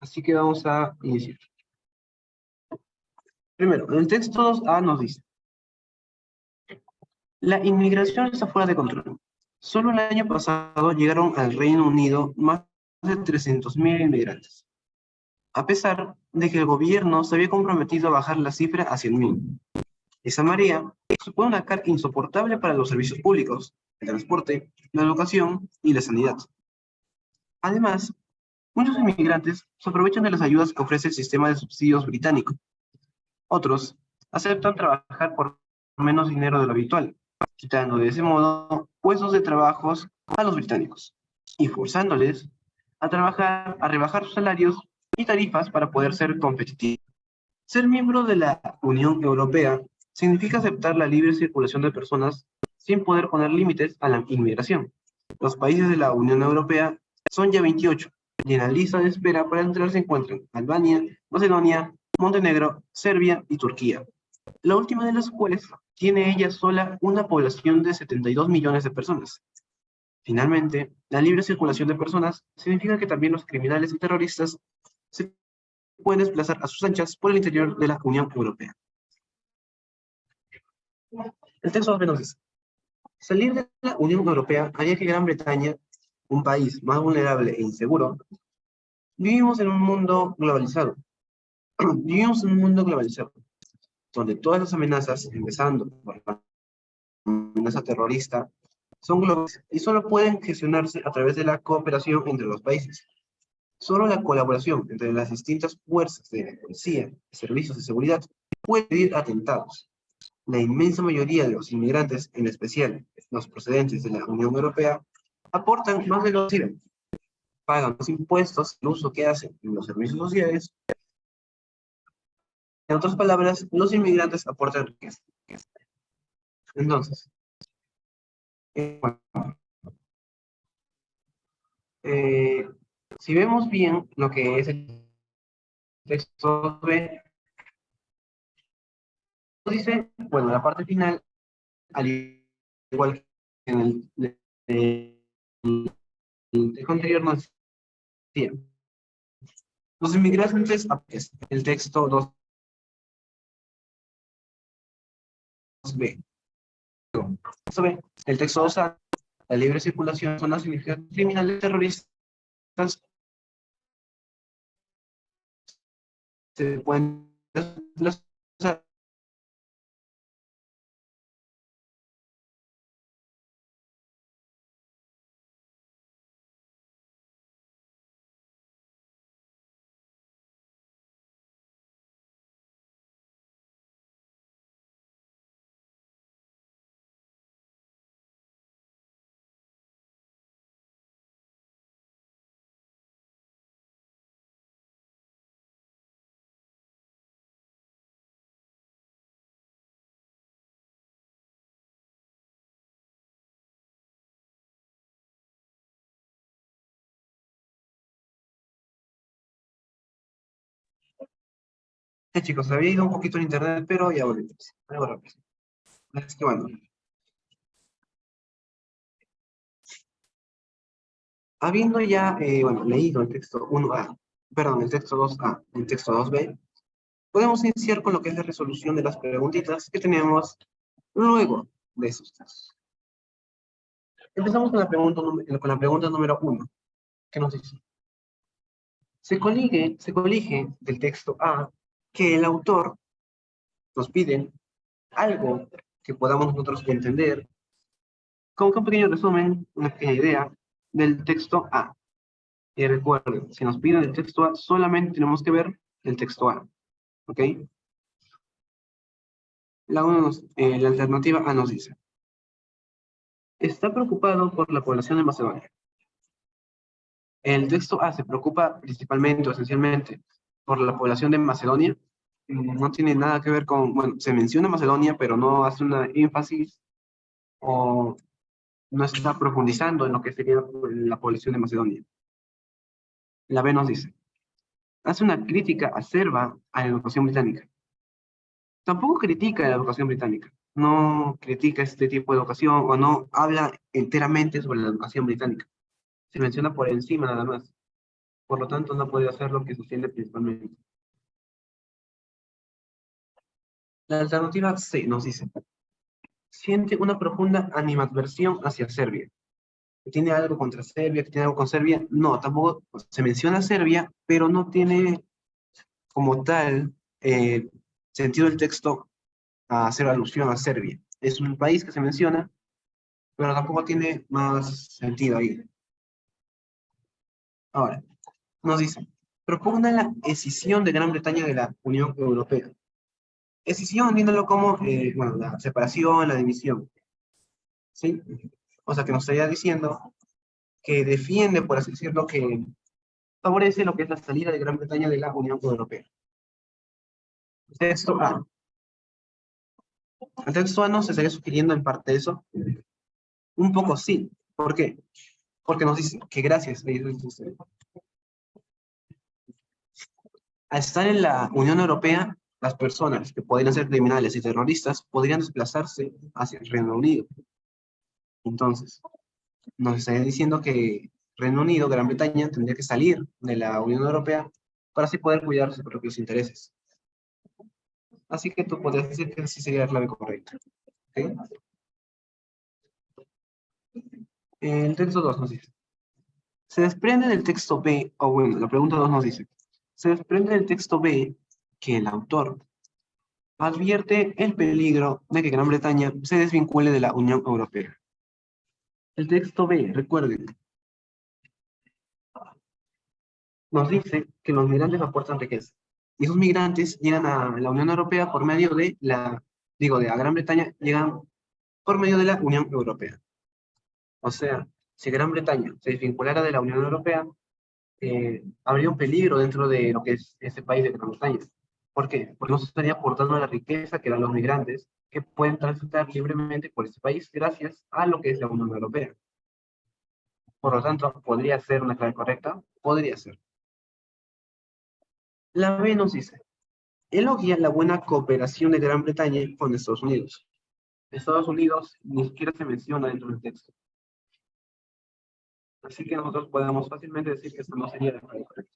Así que vamos a iniciar. Primero, en el texto 2A nos dice: la inmigración está fuera de control. Solo el año pasado llegaron al Reino Unido más de 300.000 inmigrantes, a pesar de que el gobierno se había comprometido a bajar la cifra a 100.000. Esa marea supone una carga insoportable para los servicios públicos, el transporte, la educación y la sanidad. Además, muchos inmigrantes se aprovechan de las ayudas que ofrece el sistema de subsidios británico. Otros aceptan trabajar por menos dinero de lo habitual, quitando de ese modo puestos de trabajos a los británicos y forzándoles a trabajar, a rebajar sus salarios y tarifas para poder ser competitivos. Ser miembro de la Unión Europea significa aceptar la libre circulación de personas sin poder poner límites a la inmigración. Los países de la Unión Europea son ya 28, y en la lista de espera para entrar se encuentran Albania, Macedonia, Montenegro, Serbia y Turquía, la última de las cuales tiene ella sola una población de 72 millones de personas. Finalmente, la libre circulación de personas significa que también los criminales y terroristas se pueden desplazar a sus anchas por el interior de la Unión Europea. El texto menos dice: salir de la Unión Europea haría que Gran Bretaña, un país más vulnerable e inseguro, vivimos en un mundo globalizado. Vivimos en un mundo globalizado, donde todas las amenazas, empezando por la amenaza terrorista, son globales y solo pueden gestionarse a través de la cooperación entre los países. Solo la colaboración entre las distintas fuerzas de policía y servicios de seguridad puede impedir atentados. La inmensa mayoría de los inmigrantes, en especial los procedentes de la Unión Europea, aportan más de lo que reciben, pagan los impuestos, el uso que hacen en los servicios sociales. En otras palabras, los inmigrantes aportan riqueza. Entonces, bueno, eh, si vemos bien lo que es el texto B, dice, bueno, la parte final, al igual que en el texto anterior, nos decía: los inmigrantes, el texto 2B. El texto 2A, la libre circulación son las criminales terroristas se pueden desplazar chicos, había ido un poquito en internet, pero ya volvimos. Algo rápido. Así que bueno, habiendo ya bueno, leído el texto 1A, perdón, el texto 2A, el texto 2B, podemos iniciar con lo que es la resolución de las preguntitas que tenemos luego de esos textos. Empezamos con la pregunta número 1, que nos dice: se colige del texto A que el autor nos pide algo que podamos nosotros entender, como que un pequeño resumen, una pequeña idea del texto A. Y recuerden, si nos piden el texto A, solamente tenemos que ver el texto A. ¿Ok? La alternativa A nos dice: está preocupado por la población de Macedonia. El texto A se preocupa principalmente o esencialmente por la población de Macedonia. No tiene nada que ver con, bueno, se menciona Macedonia, pero no hace una énfasis o no está profundizando en lo que sería la población de Macedonia. La B nos dice: hace una crítica acerba a la educación británica. Tampoco critica la educación británica. No critica este tipo de educación o no habla enteramente sobre la educación británica. Se menciona por encima nada más. Por lo tanto, no puede hacer lo que sostiene principalmente. La alternativa C nos dice, siente una profunda animadversión hacia Serbia. ¿Que tiene algo contra Serbia? ¿Que tiene algo con Serbia? No, tampoco se menciona Serbia, pero no tiene como tal sentido el texto a hacer alusión a Serbia. Es un país que se menciona, pero tampoco tiene más sentido ahí. Ahora, nos dice, propugna la escisión de Gran Bretaña de la Unión Europea. Escisión, entiéndelo como, bueno, la separación, la división, ¿sí? O sea, que nos estaría diciendo que defiende, por así decirlo, que favorece lo que es la salida de Gran Bretaña de la Unión Europea. Texto A. El texto A nos estaría sugiriendo en parte eso. Un poco sí. ¿Por qué? Porque nos dice que gracias a estar en la Unión Europea, las personas que podrían ser criminales y terroristas podrían desplazarse hacia el Reino Unido. Entonces, nos estaría diciendo que Reino Unido, Gran Bretaña, tendría que salir de la Unión Europea para así poder cuidar sus propios intereses. Así que tú podrías decir que sí sería la clave correcta. ¿Okay? El texto 2 nos dice, se desprende del texto B, o bueno, la pregunta 2 nos dice, se desprende del texto B que el autor advierte el peligro de que Gran Bretaña se desvincule de la Unión Europea. El texto B, recuerden, nos dice que los migrantes aportan riqueza. Y esos migrantes llegan a la Unión Europea por medio de de a Gran Bretaña, llegan por medio de la Unión Europea. O sea, si Gran Bretaña se desvinculara de la Unión Europea, habría un peligro dentro de lo que es ese país de Gran Bretaña. ¿Por qué? Porque no se estaría aportando la riqueza que dan los migrantes que pueden transitar libremente por ese país gracias a lo que es la Unión Europea. Por lo tanto, ¿podría ser una clave correcta? Podría ser. La B nos dice, elogia la buena cooperación de Gran Bretaña con Estados Unidos. Estados Unidos ni siquiera se menciona dentro del texto. Así que nosotros podemos fácilmente decir que esto no sería la clave correcta.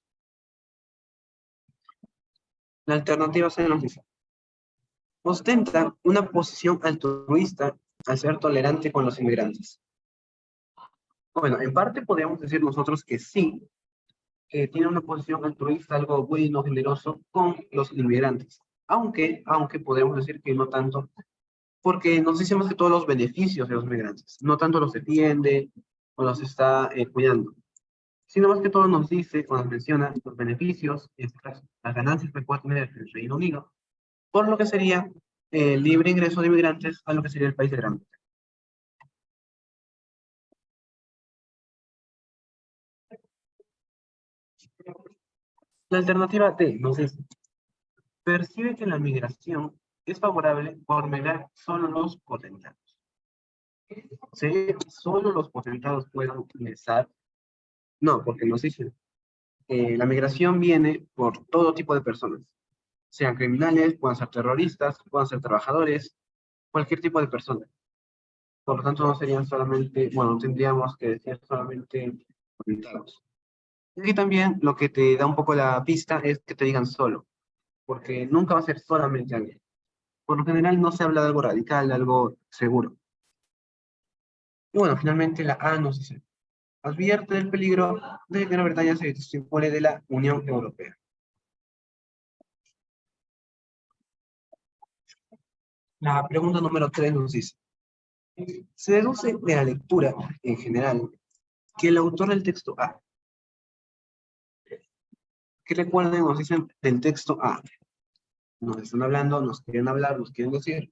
La alternativa C nos dice, ostenta una posición altruista al ser tolerante con los inmigrantes. Bueno, en parte podríamos decir nosotros que sí, que tiene una posición altruista, algo bueno, generoso con los inmigrantes. Aunque podemos decir que no tanto, porque nos dice más que todos los beneficios de los migrantes, no tanto los defiende o los está cuidando, sino más que todo nos dice, o nos menciona los beneficios, en este caso, las ganancias que puede tener el Reino Unido, por lo que sería el libre ingreso de inmigrantes a lo que sería el país de Gran Bretaña. La alternativa D nos dice, percibe que la migración es favorable por mediar solo los potentados. ¿Sí? Solo los potentados pueden ingresar. No, porque nos dicen, la migración viene por todo tipo de personas, sean criminales, puedan ser terroristas, puedan ser trabajadores, cualquier tipo de persona. Por lo tanto, no serían solamente, bueno, no tendríamos que decir solamente potentados. Y también lo que te da un poco la pista es que te digan solo, porque nunca va a ser solamente alguien. Por lo general no se habla de algo radical, de algo seguro. Y bueno, finalmente la A nos dice, advierte del peligro de que Gran Bretaña se desvincule de la Unión Europea. La pregunta número 3 nos dice, se deduce de la lectura en general que el autor del texto A, que recuerden, nos dicen del texto A, nos están hablando, nos quieren hablar, nos quieren decir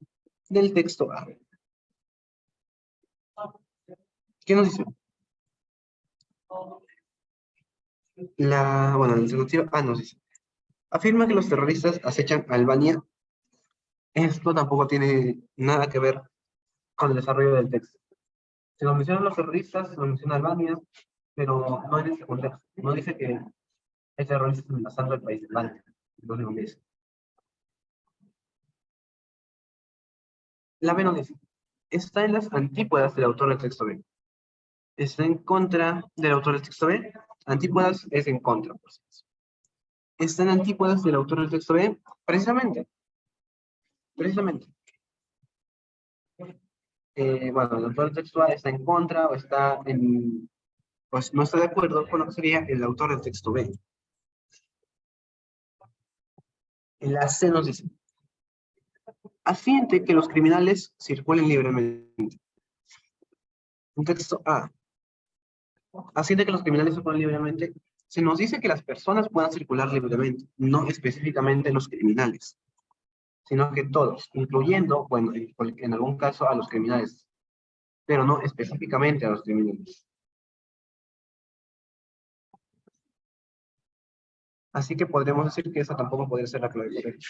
del texto A. ¿Qué nos dice? Bueno, la alternativa A nos dice, afirma que los terroristas acechan a Albania. Esto tampoco tiene nada que ver con el desarrollo del texto. Se nos mencionan los terroristas, se nos menciona Albania, pero no en ese contexto. No dice que hay terroristas amenazando al país de Albania. No dice. La B nos dice, está en las antípodas del autor del texto B. Está en contra del autor del texto B. Antípodas es en contra, por cierto. Está en antípodas del autor del texto B, precisamente. Bueno, el autor del texto A está en contra o está en, pues no está de acuerdo con lo que sería el autor del texto B. En la C nos dice, asiente que los criminales circulen libremente. Un texto A, asiente que los criminales circulen libremente, se nos dice que las personas puedan circular libremente, no específicamente los criminales, sino que todos, incluyendo, bueno, en algún caso a los criminales, pero no específicamente a los criminales. Así que podríamos decir que esa tampoco podría ser la clave correcta.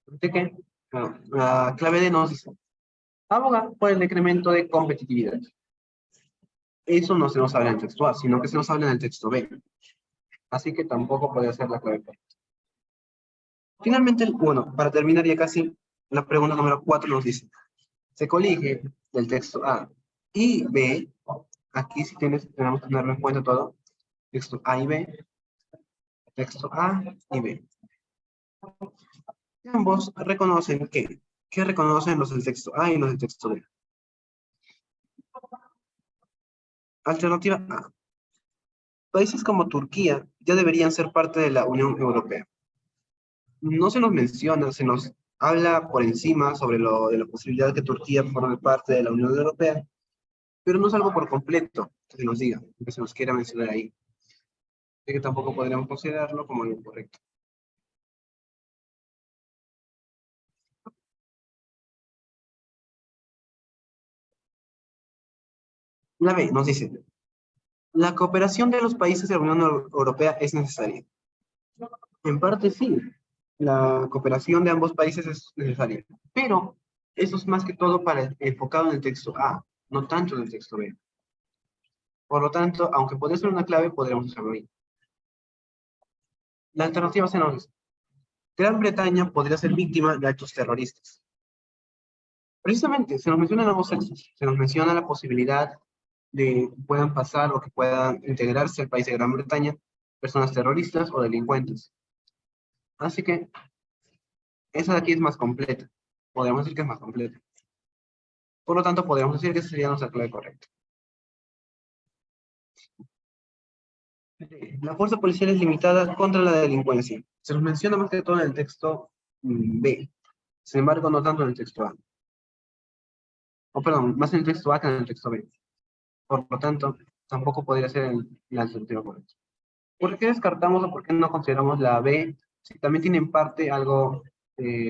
Así que, bueno, la clave D nos dice, aboga por el decremento de competitividad. Eso no se nos habla en el texto A, sino que se nos habla en el texto B. Así que tampoco podría ser la clave correcta. Finalmente, bueno, para terminar ya casi, la pregunta número 4 nos dice, se colige del texto A y B, aquí sí tenemos que tenerlo en cuenta todo, texto A y B, texto A y B. Ambos reconocen que, ¿qué reconocen los del texto A y los del texto B? Alternativa A. Países como Turquía ya deberían ser parte de la Unión Europea. No se nos menciona, se nos habla por encima sobre de la posibilidad de que Turquía forme parte de la Unión Europea, pero no es algo por completo que se nos diga, que se nos quiera mencionar ahí. Así que tampoco podríamos considerarlo como algo correcto. La B nos dice, la cooperación de los países de la Unión Europea es necesaria. En parte sí, la cooperación de ambos países es necesaria, pero eso es más que todo para enfocado en el texto A, no tanto en el texto B. Por lo tanto, aunque puede ser una clave, podríamos usarlo ahí. La alternativa se nos dice, Gran Bretaña podría ser víctima de actos terroristas. Precisamente, se nos mencionan ambos sexos, se nos menciona la posibilidad de que puedan pasar o que puedan integrarse al país de Gran Bretaña personas terroristas o delincuentes. Así que esa de aquí es más completa. Podríamos decir que es más completa. Por lo tanto, podríamos decir que esa sería nuestra clave correcta. La fuerza policial es limitada contra la delincuencia. Se nos menciona más que todo en el texto B. Sin embargo, no tanto en el texto A. O perdón, más en el texto A que en el texto B. Por lo tanto, tampoco podría ser la alternativa correcta. ¿Por qué descartamos o por qué no consideramos la B? Si también tiene en parte algo,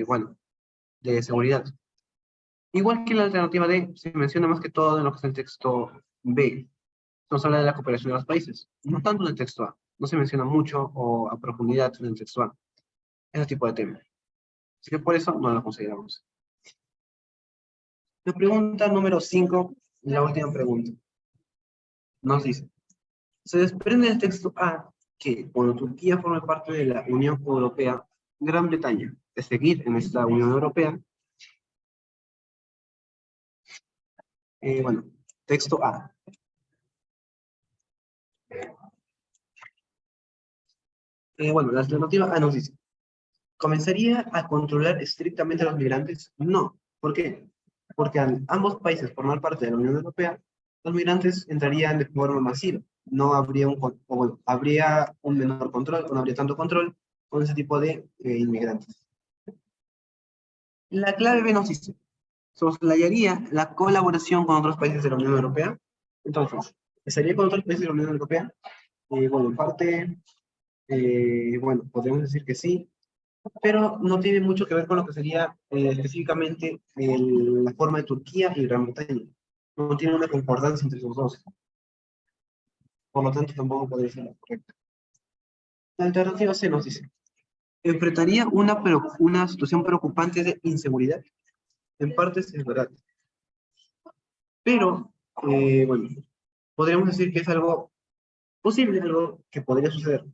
bueno, de seguridad. Igual que la alternativa D, se menciona más que todo en lo que es el texto B. Nos habla de la cooperación de los países, no tanto en el texto A. No se menciona mucho o a profundidad en el texto A. Ese tipo de tema. Así que por eso no lo consideramos. La pregunta número 5, la última pregunta, nos dice, se desprende del texto A que cuando Turquía forme parte de la Unión Europea, Gran Bretaña, de seguir en esta Unión Europea, bueno, texto A. Bueno, la alternativa A nos dice, ¿comenzaría a controlar estrictamente a los migrantes? No. ¿Por qué? Porque al ambos países formar parte de la Unión Europea, los migrantes entrarían de forma masiva. No habría o bueno, habría un menor control, o no habría tanto control con ese tipo de inmigrantes. La clave B nos dice, soslayaría la colaboración con otros países de la Unión Europea. Entonces, ¿estaría con otros países de la Unión Europea? Bueno, en parte, bueno, podríamos decir que sí, pero no tiene mucho que ver con lo que sería específicamente la forma de Turquía y Gran Bretaña. No tiene una concordancia entre los dos. Por lo tanto, tampoco podría ser la correcta. La alternativa C nos dice, enfrentaría una situación preocupante de inseguridad. En parte es verdad. Pero, bueno, podríamos decir que es algo posible, algo que podría suceder.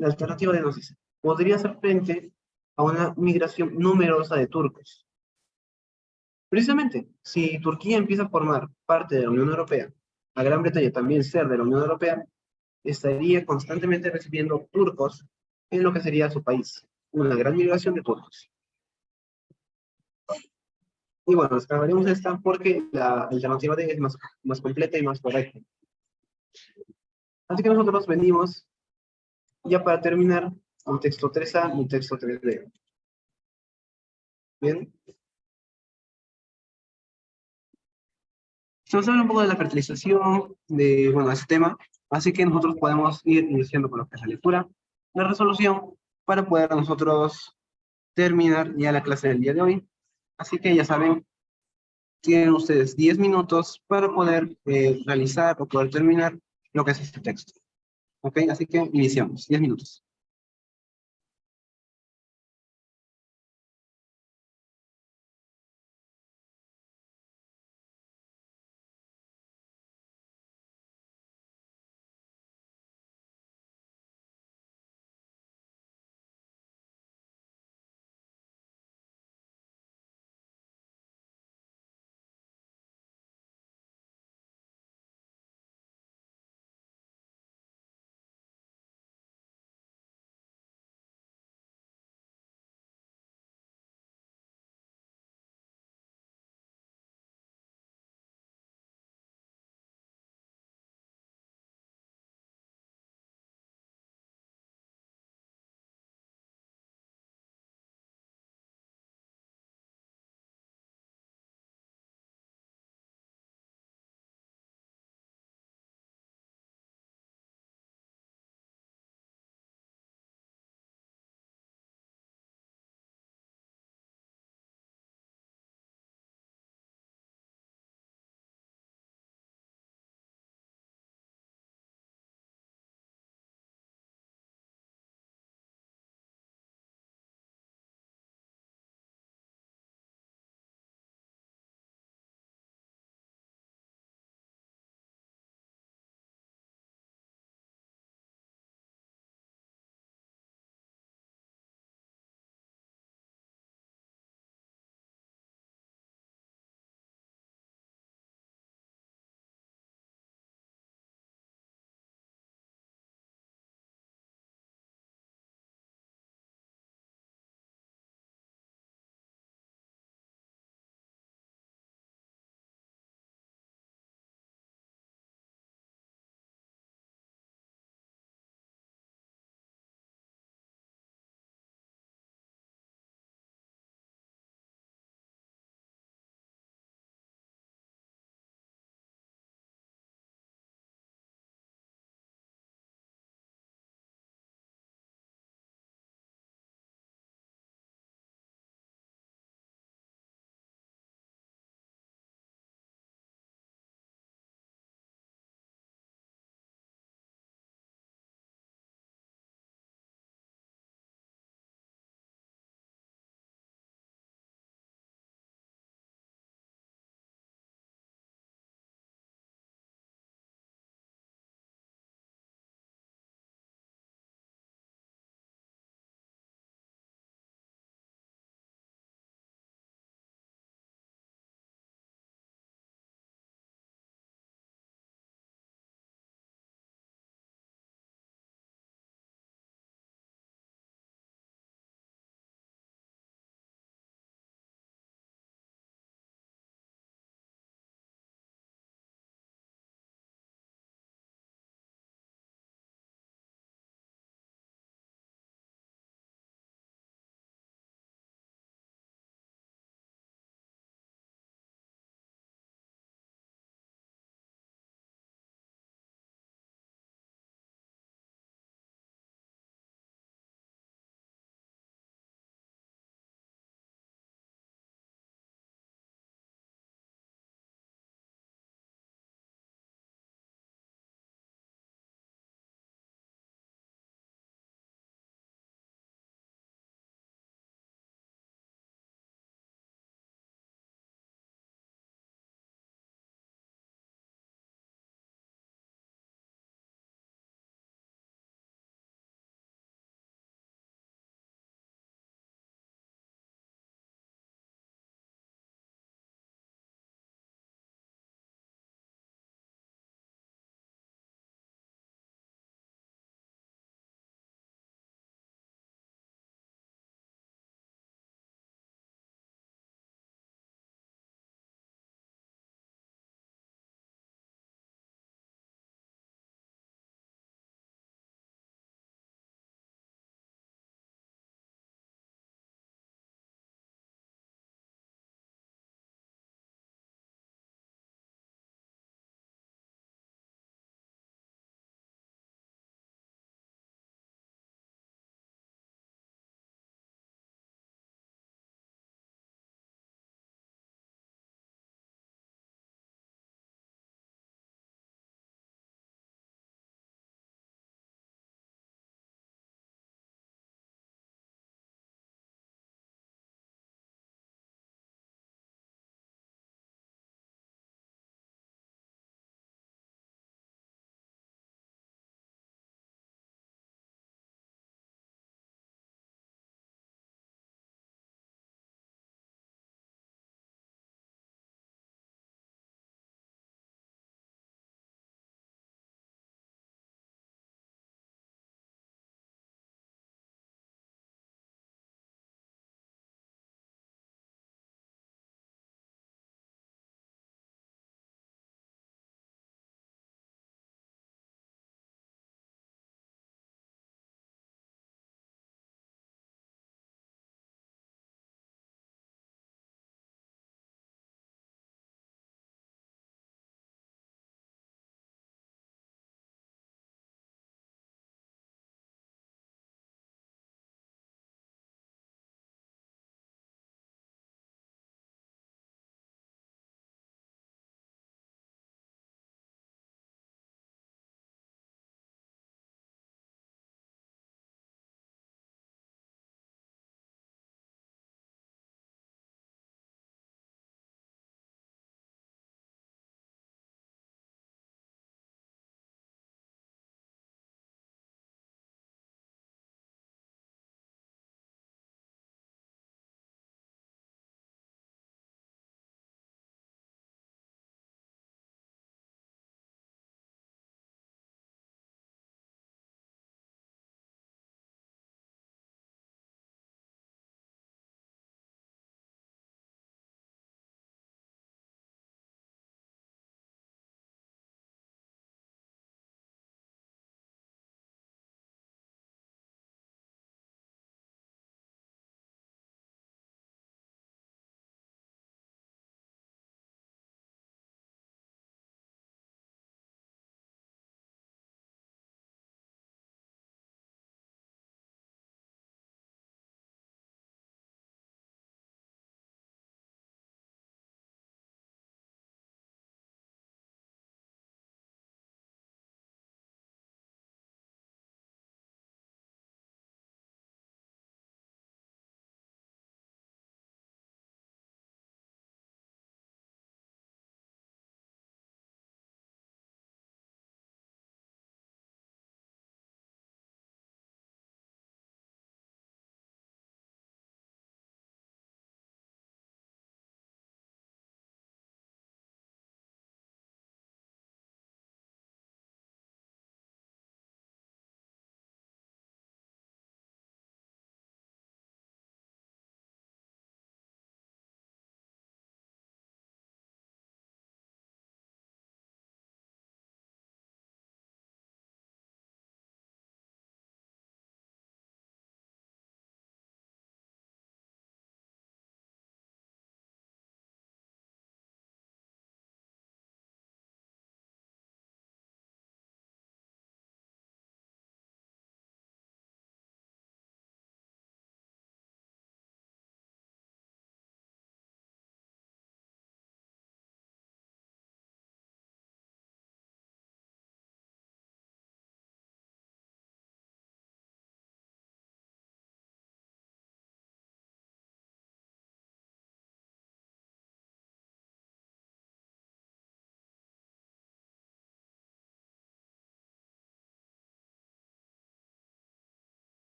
La alternativa de nos dice, podría hacer frente a una migración numerosa de turcos. Precisamente, si Turquía empieza a formar parte de la Unión Europea, a Gran Bretaña también ser de la Unión Europea, estaría constantemente recibiendo turcos en lo que sería su país. Una gran migración de turcos. Y bueno, descargaremos esta porque la alternativa D es más completa y más correcta. Así que nosotros venimos, ya para terminar, un texto 3A, un texto 3D. Bien. Se nos habla un poco de la fertilización, de, bueno, ese tema, así que nosotros podemos ir iniciando con lo que es la lectura, la resolución, para poder nosotros terminar ya la clase del día de hoy. Así que ya saben, tienen ustedes 10 minutos para poder realizar o poder terminar lo que es este texto. ¿Ok? Así que iniciamos, 10 minutos.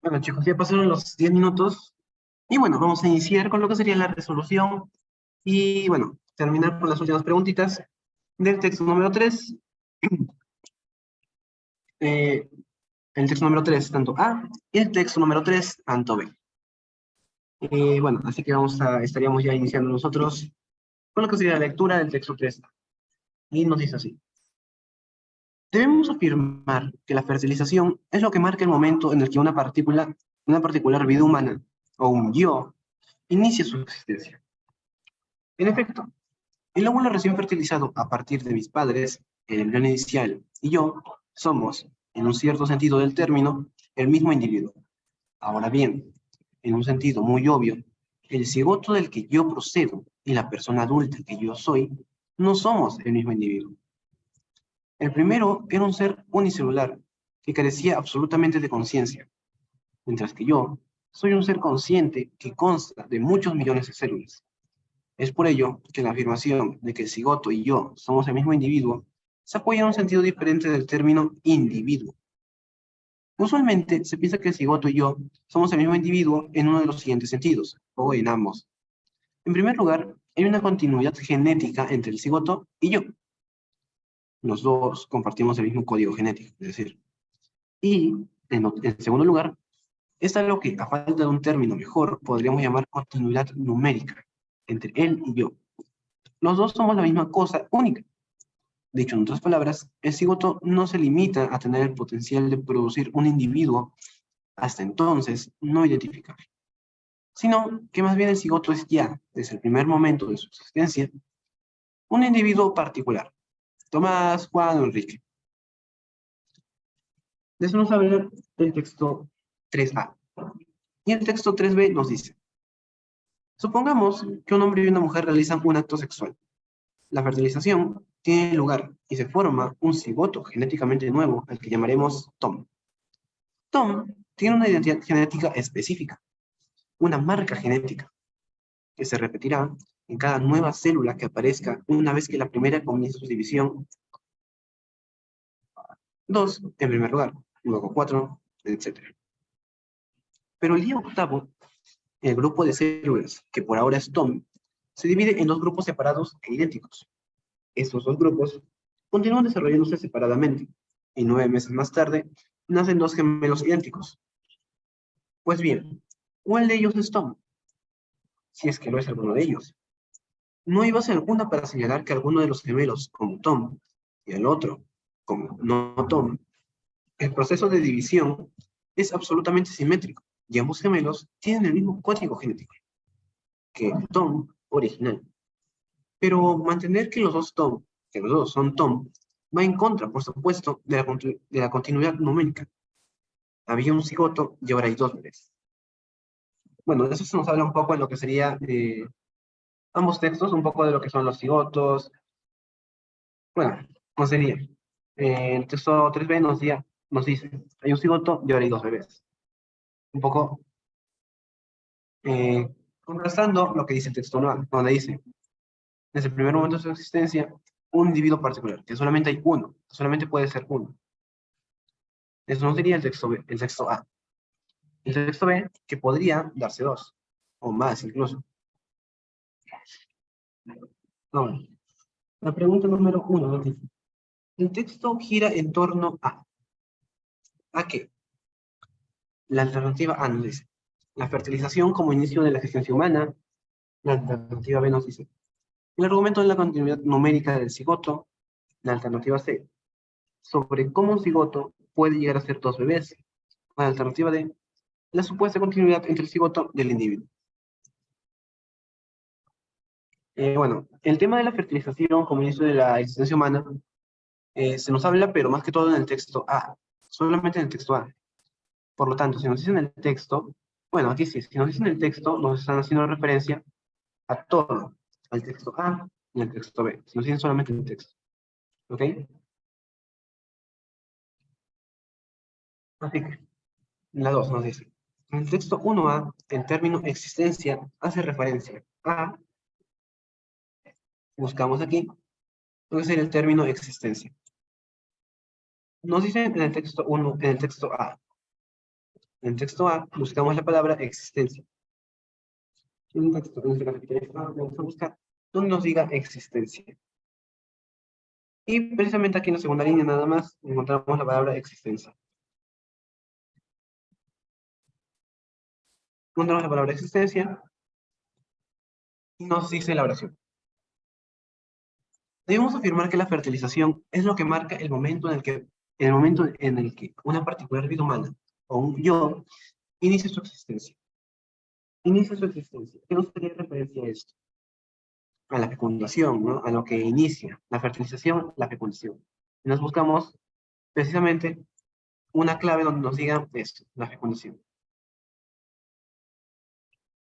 Bueno, chicos, ya pasaron los 10 minutos. Y bueno, vamos a iniciar con lo que sería la resolución. Y bueno, terminar con las últimas preguntitas del texto número 3. El texto número 3 tanto A, y el texto número 3 tanto B. Bueno, así que estaríamos ya iniciando nosotros con lo que sería la lectura del texto 3. Y nos dice así. Debemos afirmar que la fertilización es lo que marca el momento en el que una particular vida humana, o un yo, inicia su existencia. En efecto, el óvulo recién fertilizado a partir de mis padres, el embrión inicial y yo, somos, en un cierto sentido del término, el mismo individuo. Ahora bien, en un sentido muy obvio, el cigoto del que yo procedo y la persona adulta que yo soy, no somos el mismo individuo. El primero era un ser unicelular que carecía absolutamente de conciencia, mientras que yo soy un ser consciente que consta de muchos millones de células. Es por ello que la afirmación de que el cigoto y yo somos el mismo individuo se apoya en un sentido diferente del término individuo. Usualmente se piensa que el cigoto y yo somos el mismo individuo en uno de los siguientes sentidos, o en ambos. En primer lugar, hay una continuidad genética entre el cigoto y yo. Los dos compartimos el mismo código genético, es decir. Y, en segundo lugar, es algo que, a falta de un término mejor, podríamos llamar continuidad numérica entre él y yo. Los dos somos la misma cosa única. Dicho en otras palabras, el cigoto no se limita a tener el potencial de producir un individuo hasta entonces no identificable, sino que más bien el cigoto es ya, desde el primer momento de su existencia, un individuo particular. Tomás, Juan o Enrique. De eso nos habla el texto 3a. Y el texto 3b nos dice, supongamos que un hombre y una mujer realizan un acto sexual. La fertilización tiene lugar y se forma un cigoto genéticamente nuevo al que llamaremos Tom. Tom tiene una identidad genética específica, una marca genética, que se repetirá en cada nueva célula que aparezca una vez que la primera comience su división. 2 en primer lugar, luego 4, etc. Pero el día octavo, el grupo de células, que por ahora es Tom, se divide en dos grupos separados e idénticos. Estos dos grupos continúan desarrollándose separadamente, y 9 meses más tarde nacen dos gemelos idénticos. Pues bien, ¿cuál de ellos es Tom? Si es que no es alguno de ellos. No hay base alguna para señalar que alguno de los gemelos, como Tom, y el otro, como no Tom, el proceso de división es absolutamente simétrico, y ambos gemelos tienen el mismo código genético que el Tom original. Pero mantener que los dos son Tom, va en contra, por supuesto, de la continuidad numérica. Había un cigoto y ahora hay dos bebés. Bueno, de eso se nos habla un poco en lo que sería ambos textos, un poco de lo que son los cigotos. Bueno, no sería. El texto 3b nos dice, hay un cigoto y ahora hay dos bebés. Un poco contrastando lo que dice el texto 1, donde dice, desde el primer momento de su existencia, un individuo particular, que solamente hay uno, solamente puede ser uno. Eso no sería el texto B, el texto A. El texto B, que podría darse dos, o más incluso. Ahora, la pregunta número 1 nos dice, el texto gira en torno a qué? La alternativa A nos dice, la fertilización como inicio de la existencia humana. La alternativa B nos dice, el argumento de la continuidad numérica del cigoto. La alternativa C, sobre cómo un cigoto puede llegar a ser dos bebés. La alternativa D, la supuesta continuidad entre el cigoto y el individuo. Bueno, el tema de la fertilización como inicio de la existencia humana se nos habla, pero más que todo en el texto A, solamente en el texto A. Por lo tanto, si nos dicen el texto, bueno, aquí sí, si nos dicen el texto, nos están haciendo referencia a todo, al texto A y al texto B. Si nos dicen solamente el texto, ¿ok? Así que, la 2 nos dice, en el texto 1A, el término existencia hace referencia a, buscamos aquí, lo que sería el término existencia. Nos dicen en el texto 1, en el texto A, En el texto A buscamos la palabra existencia. En un texto, en este caso, vamos a buscar donde nos diga existencia. Y precisamente aquí en la segunda línea nada más encontramos la palabra existencia. Encontramos la palabra existencia y nos dice la oración. Debemos afirmar que la fertilización es lo que marca el momento en el que una particular vida humana o un yo inicia su existencia. Inicia su existencia. ¿Qué nos haría referencia a esto? A la fecundación, ¿no? A lo que inicia. La fertilización, la fecundación. Y nos buscamos precisamente una clave donde nos diga esto, la fecundación.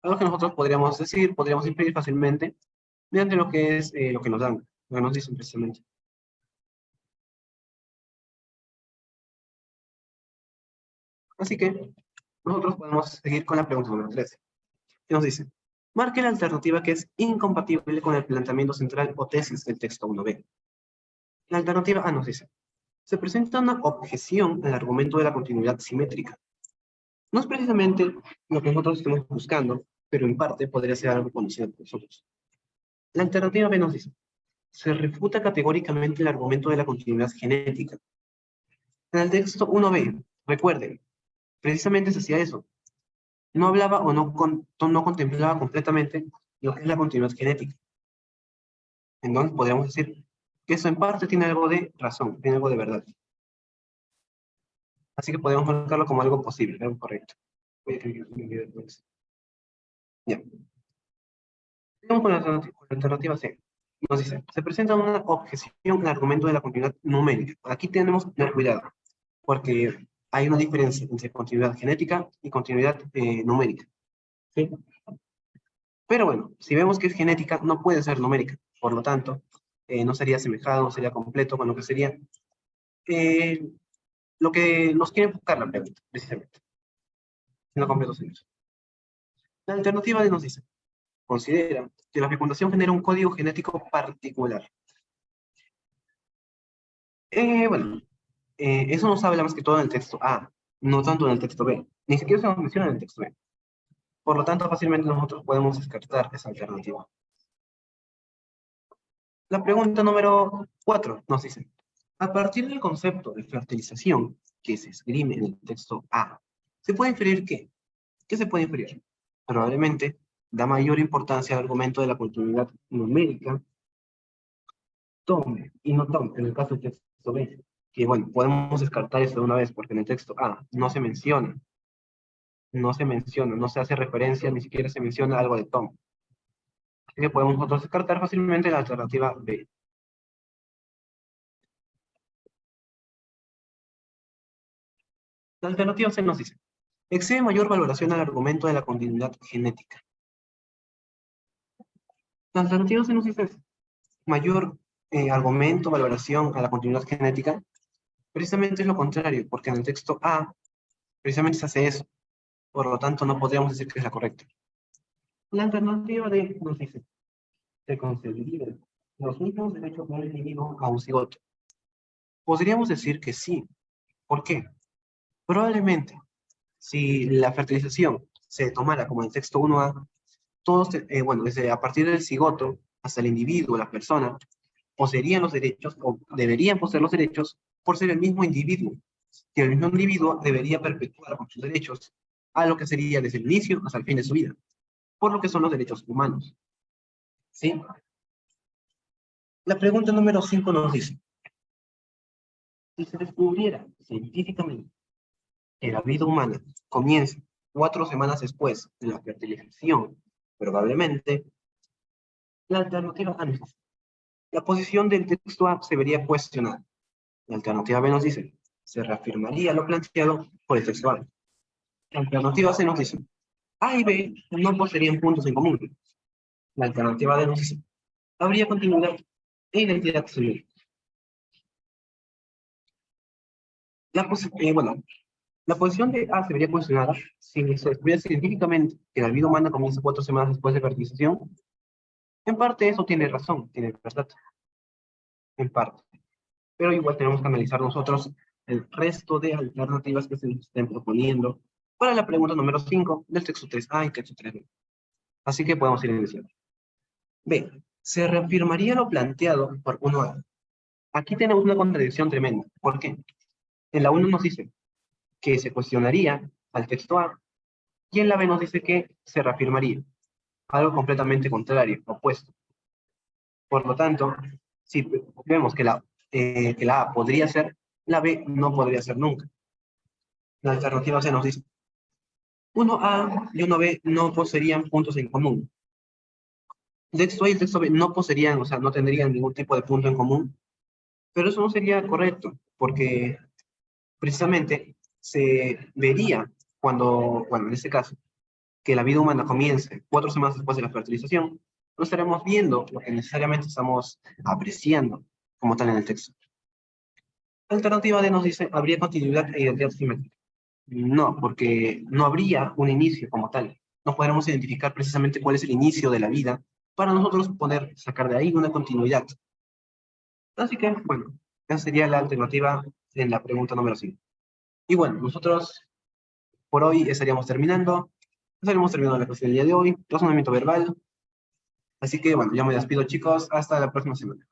Algo que nosotros podríamos decir, podríamos inferir fácilmente mediante lo que es lo que nos dan, lo que nos dicen precisamente. Así que nosotros podemos seguir con la pregunta número 13. ¿Qué nos dice? Marque la alternativa que es incompatible con el planteamiento central o tesis del texto 1b. La alternativa A nos dice, se presenta una objeción al argumento de la continuidad simétrica. No es precisamente lo que nosotros estamos buscando, pero en parte podría ser algo conocido por nosotros. La alternativa B nos dice, se refuta categóricamente el argumento de la continuidad genética. En el texto 1b, recuerden, precisamente se hacía eso. No hablaba o no contemplaba completamente lo que es la continuidad genética. Entonces podríamos decir que eso en parte tiene algo de razón, tiene algo de verdad. Así que podemos marcarlo como algo posible, algo correcto. Voy a escribir un video después. Ya. Vamos con la alternativa C. Nos dice, se presenta una objeción al argumento de la continuidad numérica. Aquí tenemos que tener cuidado, porque hay una diferencia entre continuidad genética y continuidad numérica. ¿Sí? Pero bueno, si vemos que es genética, no puede ser numérica. Por lo tanto, no sería asemejado, no sería completo con lo que sería lo que nos quiere enfocar la pregunta, precisamente. No completo sería. La alternativa de nos dice, considera que la fecundación genera un código genético particular. Bueno, eso nos habla más que todo en el texto A, no tanto en el texto B. Ni siquiera se nos menciona en el texto B. Por lo tanto, fácilmente nosotros podemos descartar esa alternativa. La pregunta número 4 nos dice, a partir del concepto de fertilización que se esgrime en el texto A, ¿se puede inferir qué? ¿Qué se puede inferir? Probablemente da mayor importancia al argumento de la continuidad numérica, tome y no tome, en el caso del texto B. Que bueno, podemos descartar eso de una vez, porque en el texto A no se menciona, no se hace referencia, ni siquiera se menciona algo de Tom. Así que podemos nosotros descartar fácilmente la alternativa B. La alternativa C nos dice, exige mayor valoración al argumento de la continuidad genética. La alternativa C nos dice mayor argumento, valoración a la continuidad genética. Precisamente es lo contrario, porque en el texto A precisamente se hace eso. Por lo tanto, no podríamos decir que es la correcta. La alternativa D nos dice, se concederían los mismos derechos de un individuo a un cigoto. Podríamos decir que sí. ¿Por qué? Probablemente, si la fertilización se tomara como en el texto 1A, todos, bueno, desde a partir del cigoto hasta el individuo, la persona, poseerían los derechos o deberían poseer los derechos por ser el mismo individuo. Y el mismo individuo debería perpetuar con sus derechos a lo que sería desde el inicio hasta el fin de su vida, por lo que son los derechos humanos. ¿Sí? La pregunta número 5 nos dice, si se descubriera científicamente que la vida humana comienza 4 semanas después de la fertilización, probablemente, la alternativa A nos dice, la posición del texto A se vería cuestionada. La alternativa B nos dice, se reafirmaría lo planteado por el texto A. La alternativa C nos dice, A y B no poseerían puntos en común. La alternativa D nos dice, habría continuidad e identidad civil. Bueno, la posición de A se vería cuestionada si se descubriera científicamente que la vida humana comienza 4 semanas después de fertilización. En parte eso tiene razón, tiene verdad. En parte. Pero igual tenemos que analizar nosotros el resto de alternativas que se nos estén proponiendo para la pregunta número 5 del texto 3A y texto 3B. Así que podemos ir iniciando. B. Se reafirmaría lo planteado por 1A. Aquí tenemos una contradicción tremenda. ¿Por qué? En la 1 nos dice que se cuestionaría al texto A, y en la B nos dice que se reafirmaría. Algo completamente contrario, opuesto. Por lo tanto, si vemos que la A podría ser, la B no podría ser nunca. La alternativa C nos dice 1A y 1B no poseerían puntos en común. El texto A y el texto B no poseerían, o sea, no tendrían ningún tipo de punto en común, pero eso no sería correcto, porque precisamente se vería cuando en este caso, que la vida humana comience 4 semanas después de la fertilización, no estaremos viendo lo que necesariamente estamos apreciando como tal en el texto. La alternativa D nos dice, ¿habría continuidad e identidad simétrica? No, porque no habría un inicio como tal. No podremos identificar precisamente cuál es el inicio de la vida para nosotros poder sacar de ahí una continuidad. Así que, bueno, esa sería la alternativa en la pregunta número 5. Y bueno, nosotros por hoy estaríamos terminando la clase del día de hoy, razonamiento verbal. Así que, bueno, ya me despido, chicos. Hasta la próxima semana.